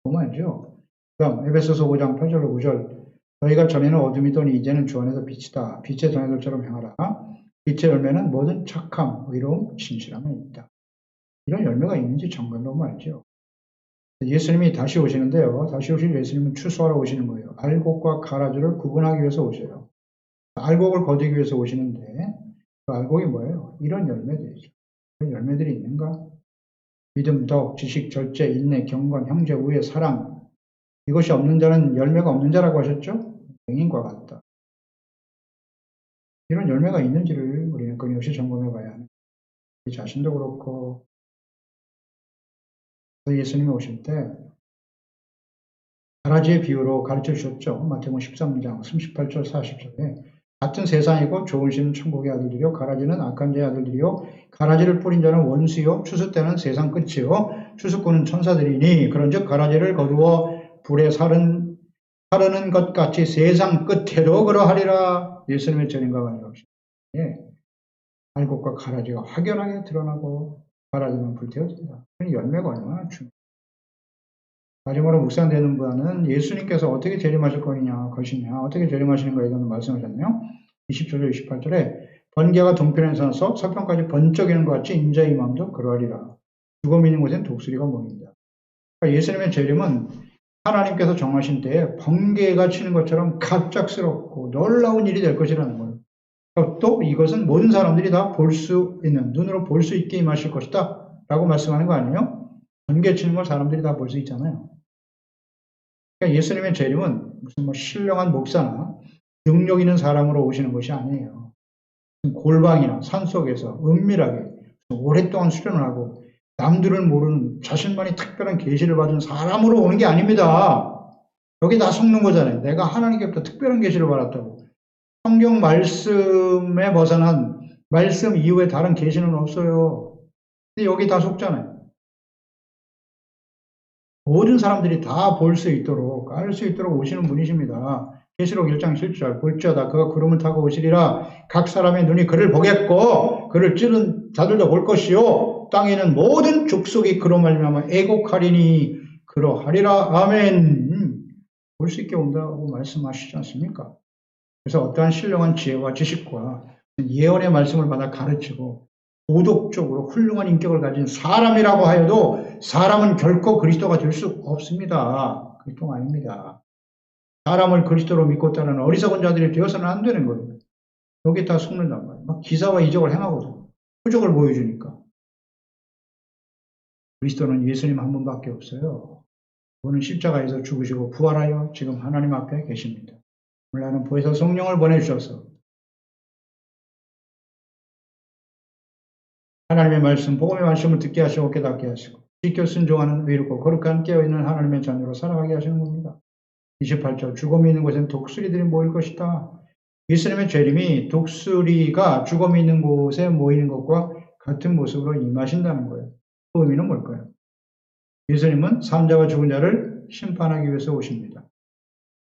그 말이죠. 그다음 에베소서 5장 8절로 9절. 너희가 전에는 어둠이더니 이제는 주 안에서 빛이다. 빛의 자녀들처럼 행하라. 빛의 열매는 모든 착함, 의로움, 진실함에 있다. 이런 열매가 있는지 점검해보면 알죠. 예수님이 다시 오시는데요. 다시 오실 예수님은 추수하러 오시는 거예요. 알곡과 가라지를 구분하기 위해서 오셔요. 알곡을 거두기 위해서 오시는데 그 알곡이 뭐예요? 이런 열매들이죠. 그런 열매들이 있는가? 믿음, 덕, 지식, 절제, 인내, 경건, 형제, 우애, 사랑. 이것이 없는 자는 열매가 없는 자라고 하셨죠? 맹인과 같다. 이런 열매가 있는지를 우리는 끊임없이 점검해 봐야 하는. 우리 자신도 그렇고 예수님이 오실 때 가라지의 비유로 가르쳐 주셨죠. 마태복음 13장 38절 40절에 같은 세상이고 좋은 씨는 천국의 아들들이요 가라지는 악한 자의 아들들이요 가라지를 뿌린 자는 원수요 추수 때는 세상 끝이요 추수꾼은 천사들이니 그런즉 가라지를 거두어 불에 사르는 것 같이 세상 끝에도 그러하리라. 예수님의 전인과 관계없이 알곡과 가라지가 확연하게 드러나고 가라지는 불태워진다. 열매가 얼마나 중요해요. 마지막으로 묵상되는 바는 예수님께서 어떻게 재림하실 것이냐, 어떻게 재림하시는 거에 대한 말씀하셨네요. 20절, 28절에 번개가 동편에 서서 서편까지 번쩍이는 것 같이 인자의 마음도 그러하리라. 죽음 있는 곳엔 독수리가 모인다. 그러니까 예수님의 재림은 하나님께서 정하신 때에 번개가 치는 것처럼 갑작스럽고 놀라운 일이 될 것이라는 거예요. 또 이것은 모든 사람들이 다 볼 수 있는, 눈으로 볼 수 있게 임하실 것이다 라고 말씀하는 거 아니에요? 번개 치는 걸 사람들이 다 볼 수 있잖아요. 그러니까 예수님의 재림은 무슨 신령한 목사나 능력 있는 사람으로 오시는 것이 아니에요. 골방이나 산속에서 은밀하게 오랫동안 수련을 하고 남들을 모르는 자신만이 특별한 계시를 받은 사람으로 오는 게 아닙니다. 여기 다 속는 거잖아요. 내가 하나님께부터 특별한 계시를 받았다고. 성경 말씀에 벗어난 말씀 이후에 다른 계시는 없어요. 근데 여기 다 속잖아요. 모든 사람들이 다 볼 수 있도록, 알 수 있도록 오시는 분이십니다. 계시록 1장 7절 볼지어다 그가 구름을 타고 오시리라. 각 사람의 눈이 그를 보겠고 그를 찌른 자들도 볼 것이요 땅에 있는 모든 족속이 그로 말미암아 애곡하리니 그러하리라. 아멘. 볼 수 있게 온다고 말씀하시지 않습니까? 그래서 어떠한 신령한 지혜와 지식과 예언의 말씀을 받아 가르치고 도덕적으로 훌륭한 인격을 가진 사람이라고 하여도 사람은 결코 그리스도가 될 수 없습니다. 그리스도가 아닙니다. 사람을 그리스도로 믿고 따르는 어리석은 자들이 되어서는 안 되는 거예요. 여기에 다 속는단 말이에요. 막 기사와 이적을 행하거든. 표적을 보여주니까. 그리스도는 예수님 한 분밖에 없어요. 그분은 십자가에서 죽으시고 부활하여 지금 하나님 앞에 계십니다. 오늘 나는 보혜사 성령을 보내주셔서 하나님의 말씀, 복음의 말씀을 듣게 하시고 깨닫게 하시고 지켜 순종하는 의롭고 거룩한 깨어있는 하나님의 자녀로 살아가게 하시는 겁니다. 28절 죽음이 있는 곳엔 독수리들이 모일 것이다. 예수님의 재림이 독수리가 죽음이 있는 곳에 모이는 것과 같은 모습으로 임하신다는 거예요. 그 의미는 뭘까요? 예수님은 산자와 죽은 자를 심판하기 위해서 오십니다.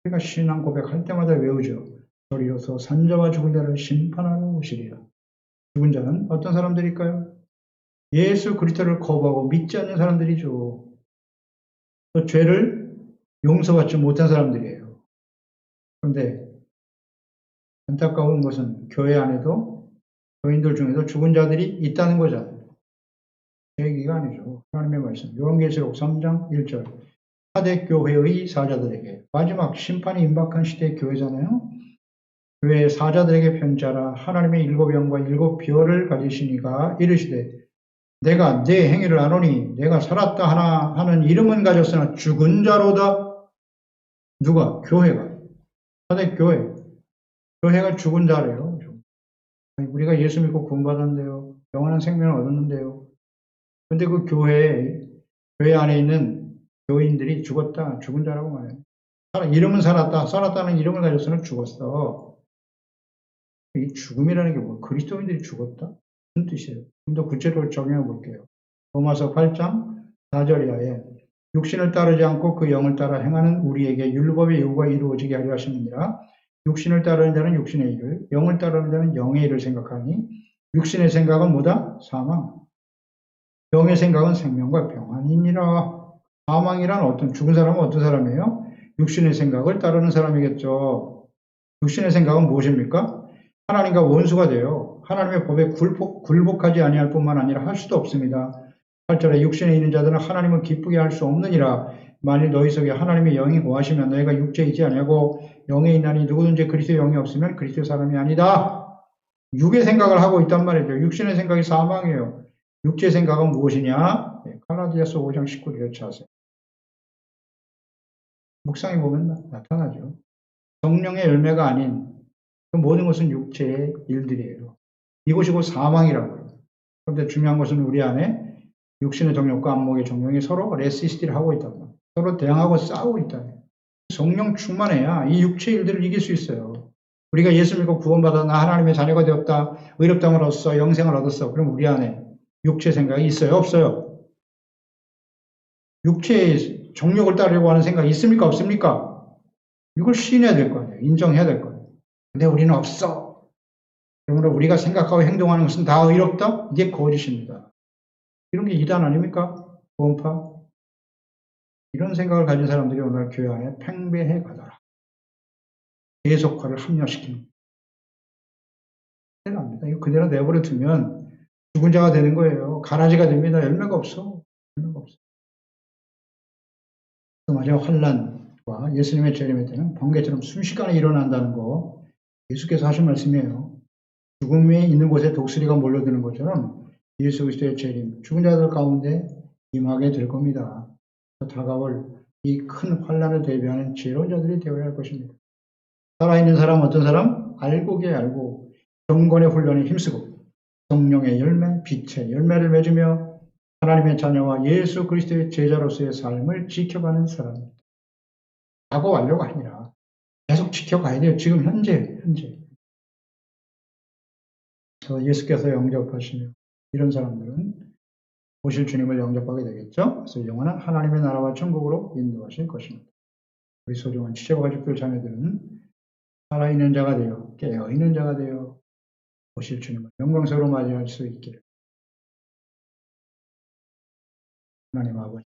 우리가 신앙 고백할 때마다 외우죠. 저리로서 산자와 죽은 자를 심판하러 오시리라. 죽은 자는 어떤 사람들일까요? 예수 그리스도를 거부하고 믿지 않는 사람들이죠. 또 죄를 용서받지 못한 사람들이에요. 그런데 안타까운 것은 교회 안에도 교인들 중에도 죽은 자들이 있다는 거잖아요. 제 얘기가 아니죠. 하나님의 말씀. 요한계시록 3장 1절. 하대 교회의 사자들에게 마지막 심판이 임박한 시대의 교회잖아요. 교회의 사자들에게 편지하라. 하나님의 일곱 영과 일곱 별을 가지시니가 이르시되 내가 내 행위를 아노니 내가 살았다 하나 하는 이름은 가졌으나 죽은 자로다. 누가? 교회가. 하대 교회. 교회가 죽은 자래요. 우리가 예수 믿고 구원받았는데요. 영원한 생명을 얻었는데요. 근데 그 교회 안에 있는 교인들이 죽었다, 죽은 자라고 말해요. 이름은 살았다, 살았다는 이름을 가졌으나 죽었어. 이 죽음이라는 게 뭐, 그리스도인들이 죽었다? 무슨 뜻이에요? 좀 더 구체적으로 적용해 볼게요. 로마서 8장 4절 이하에 육신을 따르지 않고 그 영을 따라 행하는 우리에게 율법의 요구가 이루어지게 하려 하시느니라. 육신을 따르는 자는 육신의 일을, 영을 따르는 자는 영의 일을 생각하니 육신의 생각은 뭐다? 사망. 영의 생각은 생명과 평안이니라. 사망이란 어떤 죽은 사람은 어떤 사람이에요? 육신의 생각을 따르는 사람이겠죠. 육신의 생각은 무엇입니까? 하나님과 원수가 돼요. 하나님의 법에 굴복하지 아니할 뿐만 아니라 할 수도 없습니다. 8절에 육신에 있는 자들은 하나님을 기쁘게 할 수 없느니라. 만일 너희 속에 하나님의 영이 거하시면 너희가 육체에 있지 아니하고 영에 있나니 누구든지 그리스도의 영이 없으면 그리스도의 사람이 아니다. 육의 생각을 하고 있단 말이죠. 육신의 생각이 사망이에요. 육체의 생각은 무엇이냐? 갈라디아서 5장 19절에 찾으세요. 묵상해 보면 나타나죠. 성령의 열매가 아닌 그 모든 것은 육체의 일들이에요. 이것이 곧 사망이라고 해요. 그런데 중요한 것은 우리 안에 육신의 정욕과 안목의 정욕이 서로 레시스트를 하고 있다는 거예요. 서로 대항하고 싸우고 있다는 거예요. 성령 충만해야 이 육체의 일들을 이길 수 있어요. 우리가 예수 믿고 구원받아 나 하나님의 자녀가 되었다. 의롭다함을 얻었어. 영생을 얻었어. 그럼 우리 안에 육체 생각이 있어요? 없어요? 육체의 정욕을 따르려고 하는 생각이 있습니까? 없습니까? 이걸 시인해야 될 거 아니에요. 인정해야 될 거예요. 근데 우리는 없어. 그러므로 우리가 생각하고 행동하는 것은 다 의롭다? 이게 거짓입니다. 이런 게 이단 아닙니까? 구원파. 이런 생각을 가진 사람들이 오늘 교회 안에 팽배해 가더라. 계속화를 합리화시키는 겁니다. 이거 그대로 내버려 두면 죽은 자가 되는 거예요. 가라지가 됩니다. 열매가 없어. 열매가 없어. 마지막 환란과 예수님의 재림의 때는 번개처럼 순식간에 일어난다는 거 예수께서 하신 말씀이에요. 죽음이 있는 곳에 독수리가 몰려드는 것처럼 예수 그리스도의 재림, 죽은 자들 가운데 임하게 될 겁니다. 다가올 이 큰 환란을 대비하는 지혜로운 자들이 되어야 할 것입니다. 살아있는 사람은 어떤 사람? 알고게 알고 경건의 훈련에 힘쓰고 성령의 열매, 빛의 열매를 맺으며 하나님의 자녀와 예수 그리스도의 제자로서의 삶을 지켜가는 사람입니다. 과거 완료가 아니라 계속 지켜가야 돼요. 지금 현재. 그래서 예수께서 영접하시며 이런 사람들은 오실 주님을 영접하게 되겠죠. 그래서 영원한 하나님의 나라와 천국으로 인도하실 것입니다. 우리 소중한 지체와 가족들 자녀들은 살아있는 자가 되어 깨어있는 자가 되어 오실 주님을 영광스러워 맞이할 수 있기를 하나님 아버지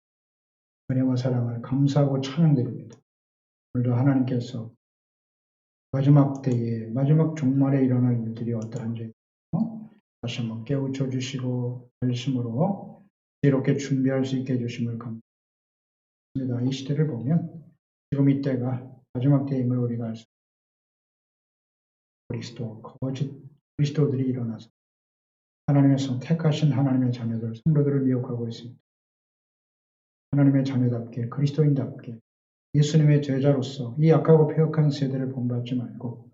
은혜와 사랑을 감사하고 찬양드립니다. 오늘도 하나님께서 마지막 때에 마지막 종말에 일어날 일들이 어떠한지 다시 한번 깨우쳐 주시고 말씀으로 지혜롭게 준비할 수 있게 해주심을 감사합니다. 이 시대를 보면 지금 이때가 마지막 때임을 우리가 알 수 있습니다. 거짓 그리스도들이 일어나서 하나님의 선택하신 하나님의 자녀들, 성도들을 미혹하고 있습니다. 하나님의 자녀답게 그리스도인답게 예수님의 제자로서 이 악하고 폐역한 세대를 본받지 말고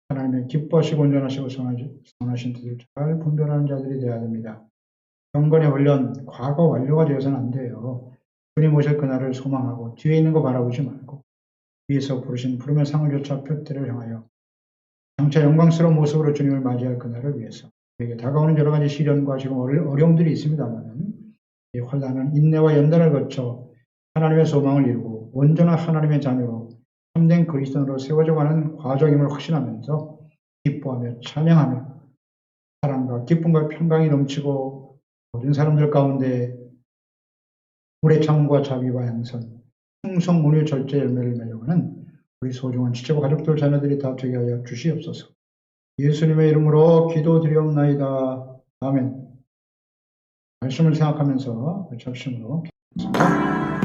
하나님의 기뻐하시고 온전하시고 선하신 뜻을 잘 분별하는 자들이 되어야 됩니다. 경건의 훈련, 과거 완료가 되어서는 안 돼요. 주님 오실 그날을 소망하고 뒤에 있는 거 바라보지 말고 위에서 부르신 부름의 상을 좇아 표대를 향하여 장차 영광스러운 모습으로 주님을 맞이할 그날을 위해서 우리에게 다가오는 여러 가지 시련과 지금 어려움들이 있습니다만 이 환난은 인내와 연단을 거쳐 하나님의 소망을 이루고 온전한 하나님의 자녀로 참된 그리스도인으로 세워져가는 과정임을 확신하면서 기뻐하며 찬양하며 사랑과 기쁨과 평강이 넘치고 모든 사람들 가운데 물의 창과 자비와 양선, 충성, 온유, 절제 열매를 맺어가는 우리 소중한 지체와 가족들 자녀들이 다 되게 하여 주시옵소서. 예수님의 이름으로 기도드리옵나이다. 아멘. 말씀을 생각하면서 접심으로 기도하겠습니다.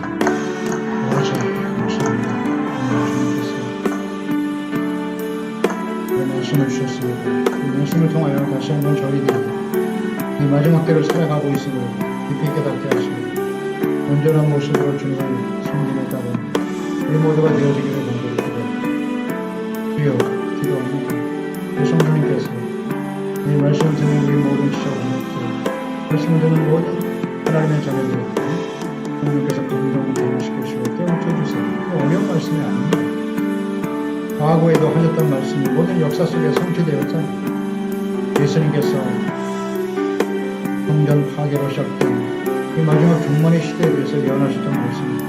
말씀을 주셨습니다. 이 말씀을 통하여 다시 한번 저희들이 이 마지막 때를 살아가고 있음을 깊이 깨닫게 하시고 온전한 모습으로 주님을 섬김에 따른 우리 모두가 되어지기를 간절히 기도합니다. 주여 기도합니다. 주 성령님께서 이 말씀을 듣는 우리 모든 지체와 말씀을 듣는 모든 하나님의 자녀들에게 성령께서 감동을 변화시키시고 깨우쳐주세요. 어려운 말씀이 아닙니다. 과거에도 하셨던 말씀이 모든 역사 속에 성취되었잖아요. 예수님께서 성전 파괴로 시작된 이 마지막 종말의 시대에 대해서 예언하셨던 말씀입니다.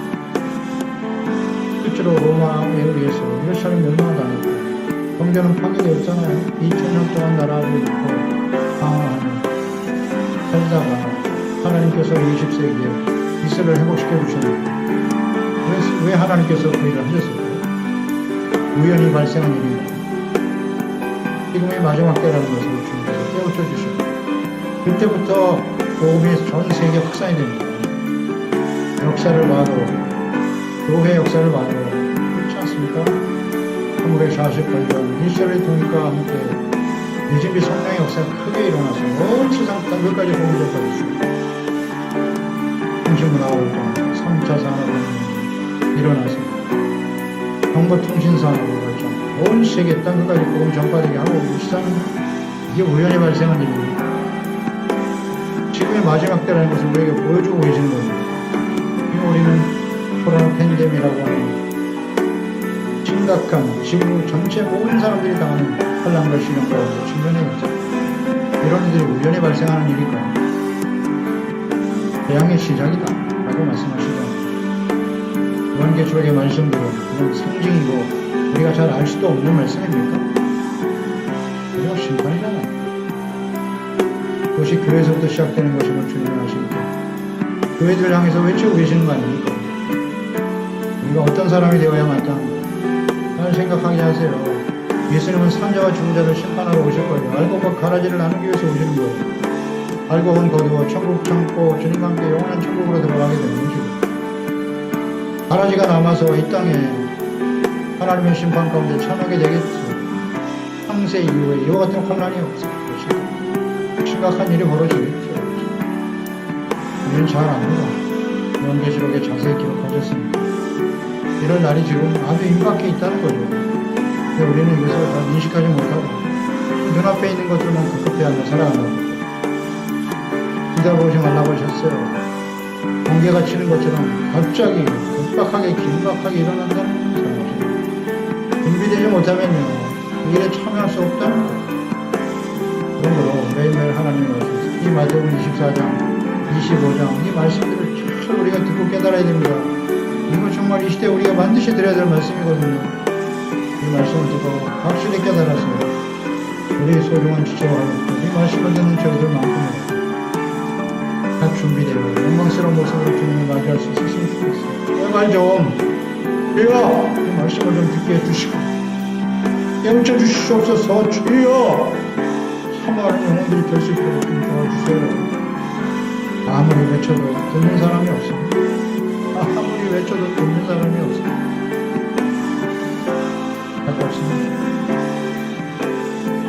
실제로 로마에 의해서 예루살렘 멸망당했고 성전은 파괴되었잖아요. 2000년 동안 나라를 잃고 방황하며 살다가 하나님께서 20세기에 이스라엘을 회복시켜 주셨는데 왜 하나님께서 그 일을 하셨을까요? 우연히 발생한 일입니다. 지금의 마지막 때라는 것을 주님께서 깨우쳐 주시고 그때부터 복음이 전 세계에 확산이 됩니다. 역사를 봐도 교회 역사를 봐도 그렇지 않습니까? 1948년 이스라엘 통일과 함께 유진비 성령의 역사가 크게 일어나서 온 세상 땅끝까지 복음이 전파됐습니다. 통신문화활동, 3차 산업운동이 일어나서 정보통신산업으로 발전, 온 세계 땅끝까지 복음 전파되게 하고 있다는 이게 우연히 발생한 일입니다. 지금의 마지막 때라는 것을 우리에게 보여주고 계시는 겁니다. 우리는 코로나 팬데믹이라고 하는 심각한 지구 전체 모든 사람들이 당하는 혼란과 시련 가운데 직면해 있죠. 이런 일들이 우연히 발생하는 일일까? 재앙의 시작이다 라고 말씀하시죠. 요한계시록의 말씀들은 그냥 상징이고 우리가 잘 알 수도 없는 말씀입니까? 그리고 심판이잖아요. 그것이 교회에서부터 시작되는 것임을 주님이 아시니까 교회들 향해서 외치고 계시는 거 아닙니까? 우리가 어떤 사람이 되어야 마땅한가? 잘 생각하게 하세요. 예수님은 산자와 죽은 자를 심판하러 오실 거예요. 알고 막 가라지를 나누기 위해서 오시는 거예요. 알고 온 거두어 천국 참고 주님과 함께 영원한 천국으로 들어가게 되는 것이고 가라지가 남아서 이 땅에 하나님의 심판 가운데 참하게 되겠죠. 창세 이후에 이와 같은 혼란이 없을 것이다. 심각한 일이 벌어지겠죠. 우리는 잘 압니다. 요한계시록에 자세히 기록하셨습니다. 이런 날이 지금 아주 임박해 있다는 거죠. 근데 우리는 이것을 다 인식하지 못하고 눈앞에 있는 것들만 급급해하며 살아간다고 기다려보지 말라고 하셨어요. 번개가 치는 것처럼 갑자기 급박하게 긴박하게 일어난다는 사람. 준비되지 못하면요, 이 일에 참여할 수 없다는 거예요. 그러므로 매일매일 하나님의 말씀, 이 마태복음 24장, 25장, 이 말씀들을 잘 우리가 듣고 깨달아야 됩니다. 이거 정말 이 시대에 우리가 반드시 드려야 될 말씀이거든요. 이 말씀을 듣고 확실히 깨달아서 우리 소중한 지체와 하였고, 이 말씀을 듣는 저희들만큼은 다 준비되고 영광스러운 모습으로 주님을 맞이할 수 있었으면 좋겠습니다. 제발 좀 주여 이 말씀을 좀 듣게 해주시고 깨우쳐 주시옵소서. 주여 사모하는 영혼들이 될 수 있도록 좀 도와주세요. 아무리 외쳐도 듣는 사람이 없습니다. 아무리 외쳐도 듣는 사람이 없습니다. 가깝습니다.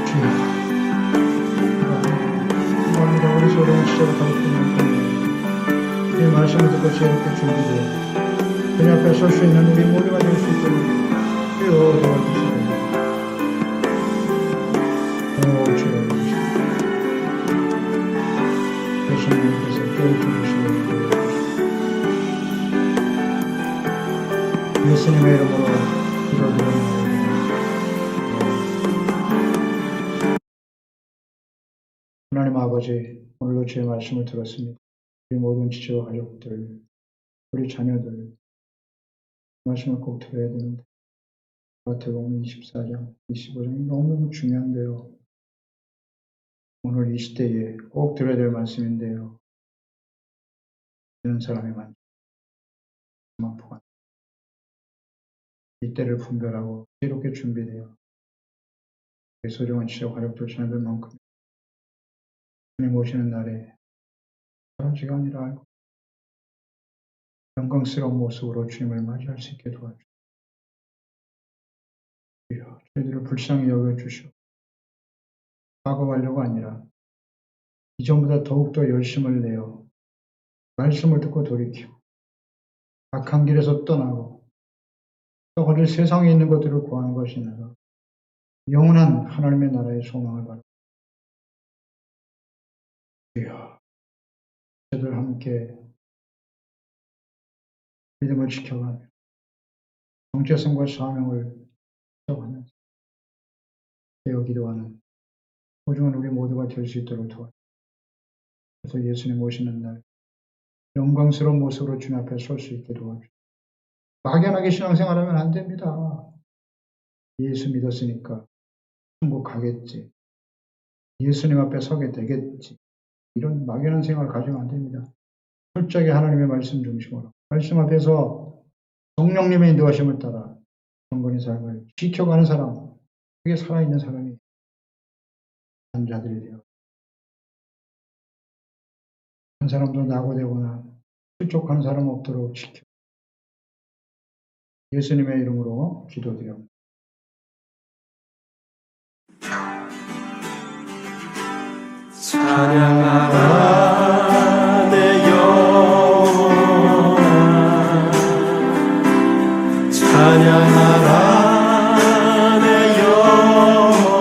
주여 감사합니다. 우리 소리는 지체가 더럽히는 이 말씀을 듣고 지혜롭게 준비되어 그냥 앞에 설 수 있는 우리 모두가 될 수 있도록 주여 도와주시고 주여 예수님께서 깨워주시고 예수님의 이름으로 기도드립니다. 하나님 아버지, 오늘도 주의 말씀을 들었습니다. 우리 모든 지체와 가족들, 우리 자녀들 말씀을 꼭 들어야 되는데 마태복음 24장, 25장이 너무너무 중요한데요. 오늘 이 시대에 꼭 들어야 될 말씀인데요. 듣는 사람이 많죠. 이때를 분별하고 지혜롭게 준비되어 우리 소중한 지체와 가족들, 자녀들만큼 주님 오시는 날에 그런 시간이라 알고 영광스러운 모습으로 주님을 맞이할 수 있게 도와주시옵소서. 저희들을 불쌍히 여겨주시오. 과거하려고 아니라 이전보다 더욱더 열심을 내어 말씀을 듣고 돌이키고 악한 길에서 떠나고 또 거들 세상에 있는 것들을 구하는 것이 아니라 영원한 하나님의 나라의 소망을 바랍니다. 저희들 함께 믿음을 지켜가며 정체성과 사명을 지켜가면서 되어 기도하는 소중한 우리 모두가 될 수 있도록 도와주시옵소서. 그래서 예수님 오시는 날 영광스러운 모습으로 주님 앞에 설 수 있게 도와주시옵소서. 막연하게 신앙생활하면 안 됩니다. 예수 믿었으니까 천국 가겠지. 예수님 앞에 서게 되겠지. 이런 막연한 생각을 가지면 안 됩니다. 철저하게 하나님의 말씀 중심으로 말씀 앞에서 성령님의 인도하심을 따라 경건의 삶을 지켜가는 사람, 그게 살아있는 사람이 한 자들이 되어 한 사람도 낙오되거나 실족하는 사람 없도록 지켜 예수님의 이름으로 기도드립니다. 찬양하라 내 영혼아 찬양하라 내 영혼아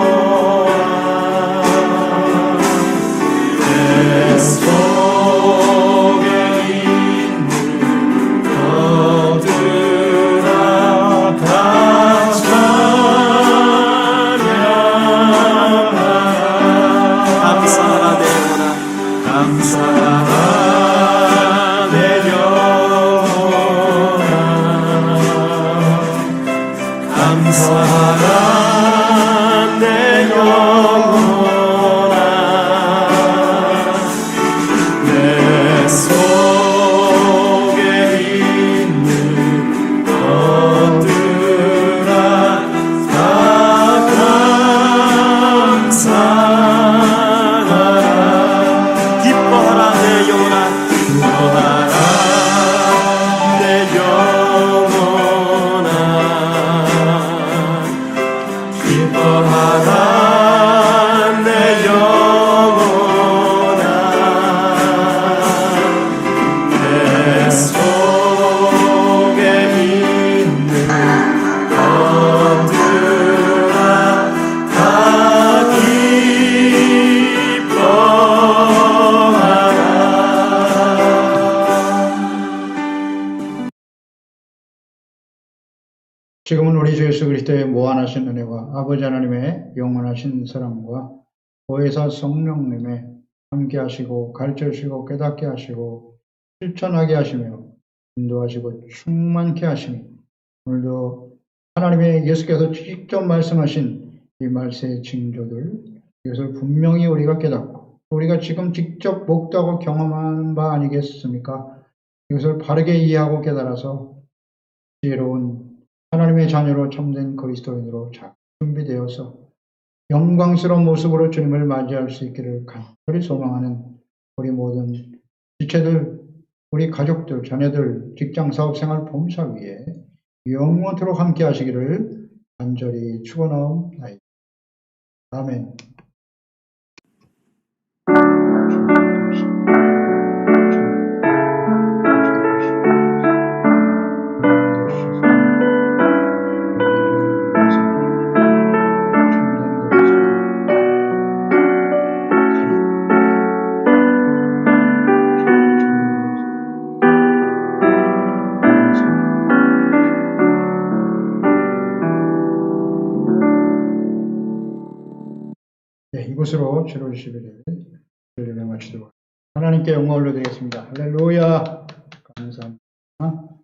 내 속에 있는 것들아 다 감사하라 내 영혼아 감사하라 내 영혼아 내 속에 있는 것들아 다 감사하라 기뻐하라 내 영혼아 기뻐하라 내 영혼아 내 속에 있는 것들아 다 기뻐하라 지금은 우리 주 예수 그리스도의 무한하신 은혜와 아버지 하나님의 영원하신 사랑과 보혜사 성령님의 함께 하시고 가르쳐 주시고 깨닫게 하시고 실천하게 하시며 인도하시고 충만케 하시니 오늘도 하나님의 예수께서 직접 말씀하신 이 말씀의 징조들 이것을 분명히 우리가 깨닫고 우리가 지금 직접 목도하고 경험하는 바 아니겠습니까? 이것을 바르게 이해하고 깨달아서 지혜로운 하나님의 자녀로 참된 그리스도인으로 잘 준비되어서 영광스러운 모습으로 주님을 맞이할 수 있기를 간절히 소망하는 우리 모든 지체들, 우리 가족들, 자녀들, 직장, 사업, 생활, 봉사 위에 영원토록 함께 하시기를 간절히 축원하옵나이다. 아멘. 네, 이곳으로 주로 11일 예배 마치도록 하나님께 영광을 올려드리겠습니다. 할렐루야. 감사합니다.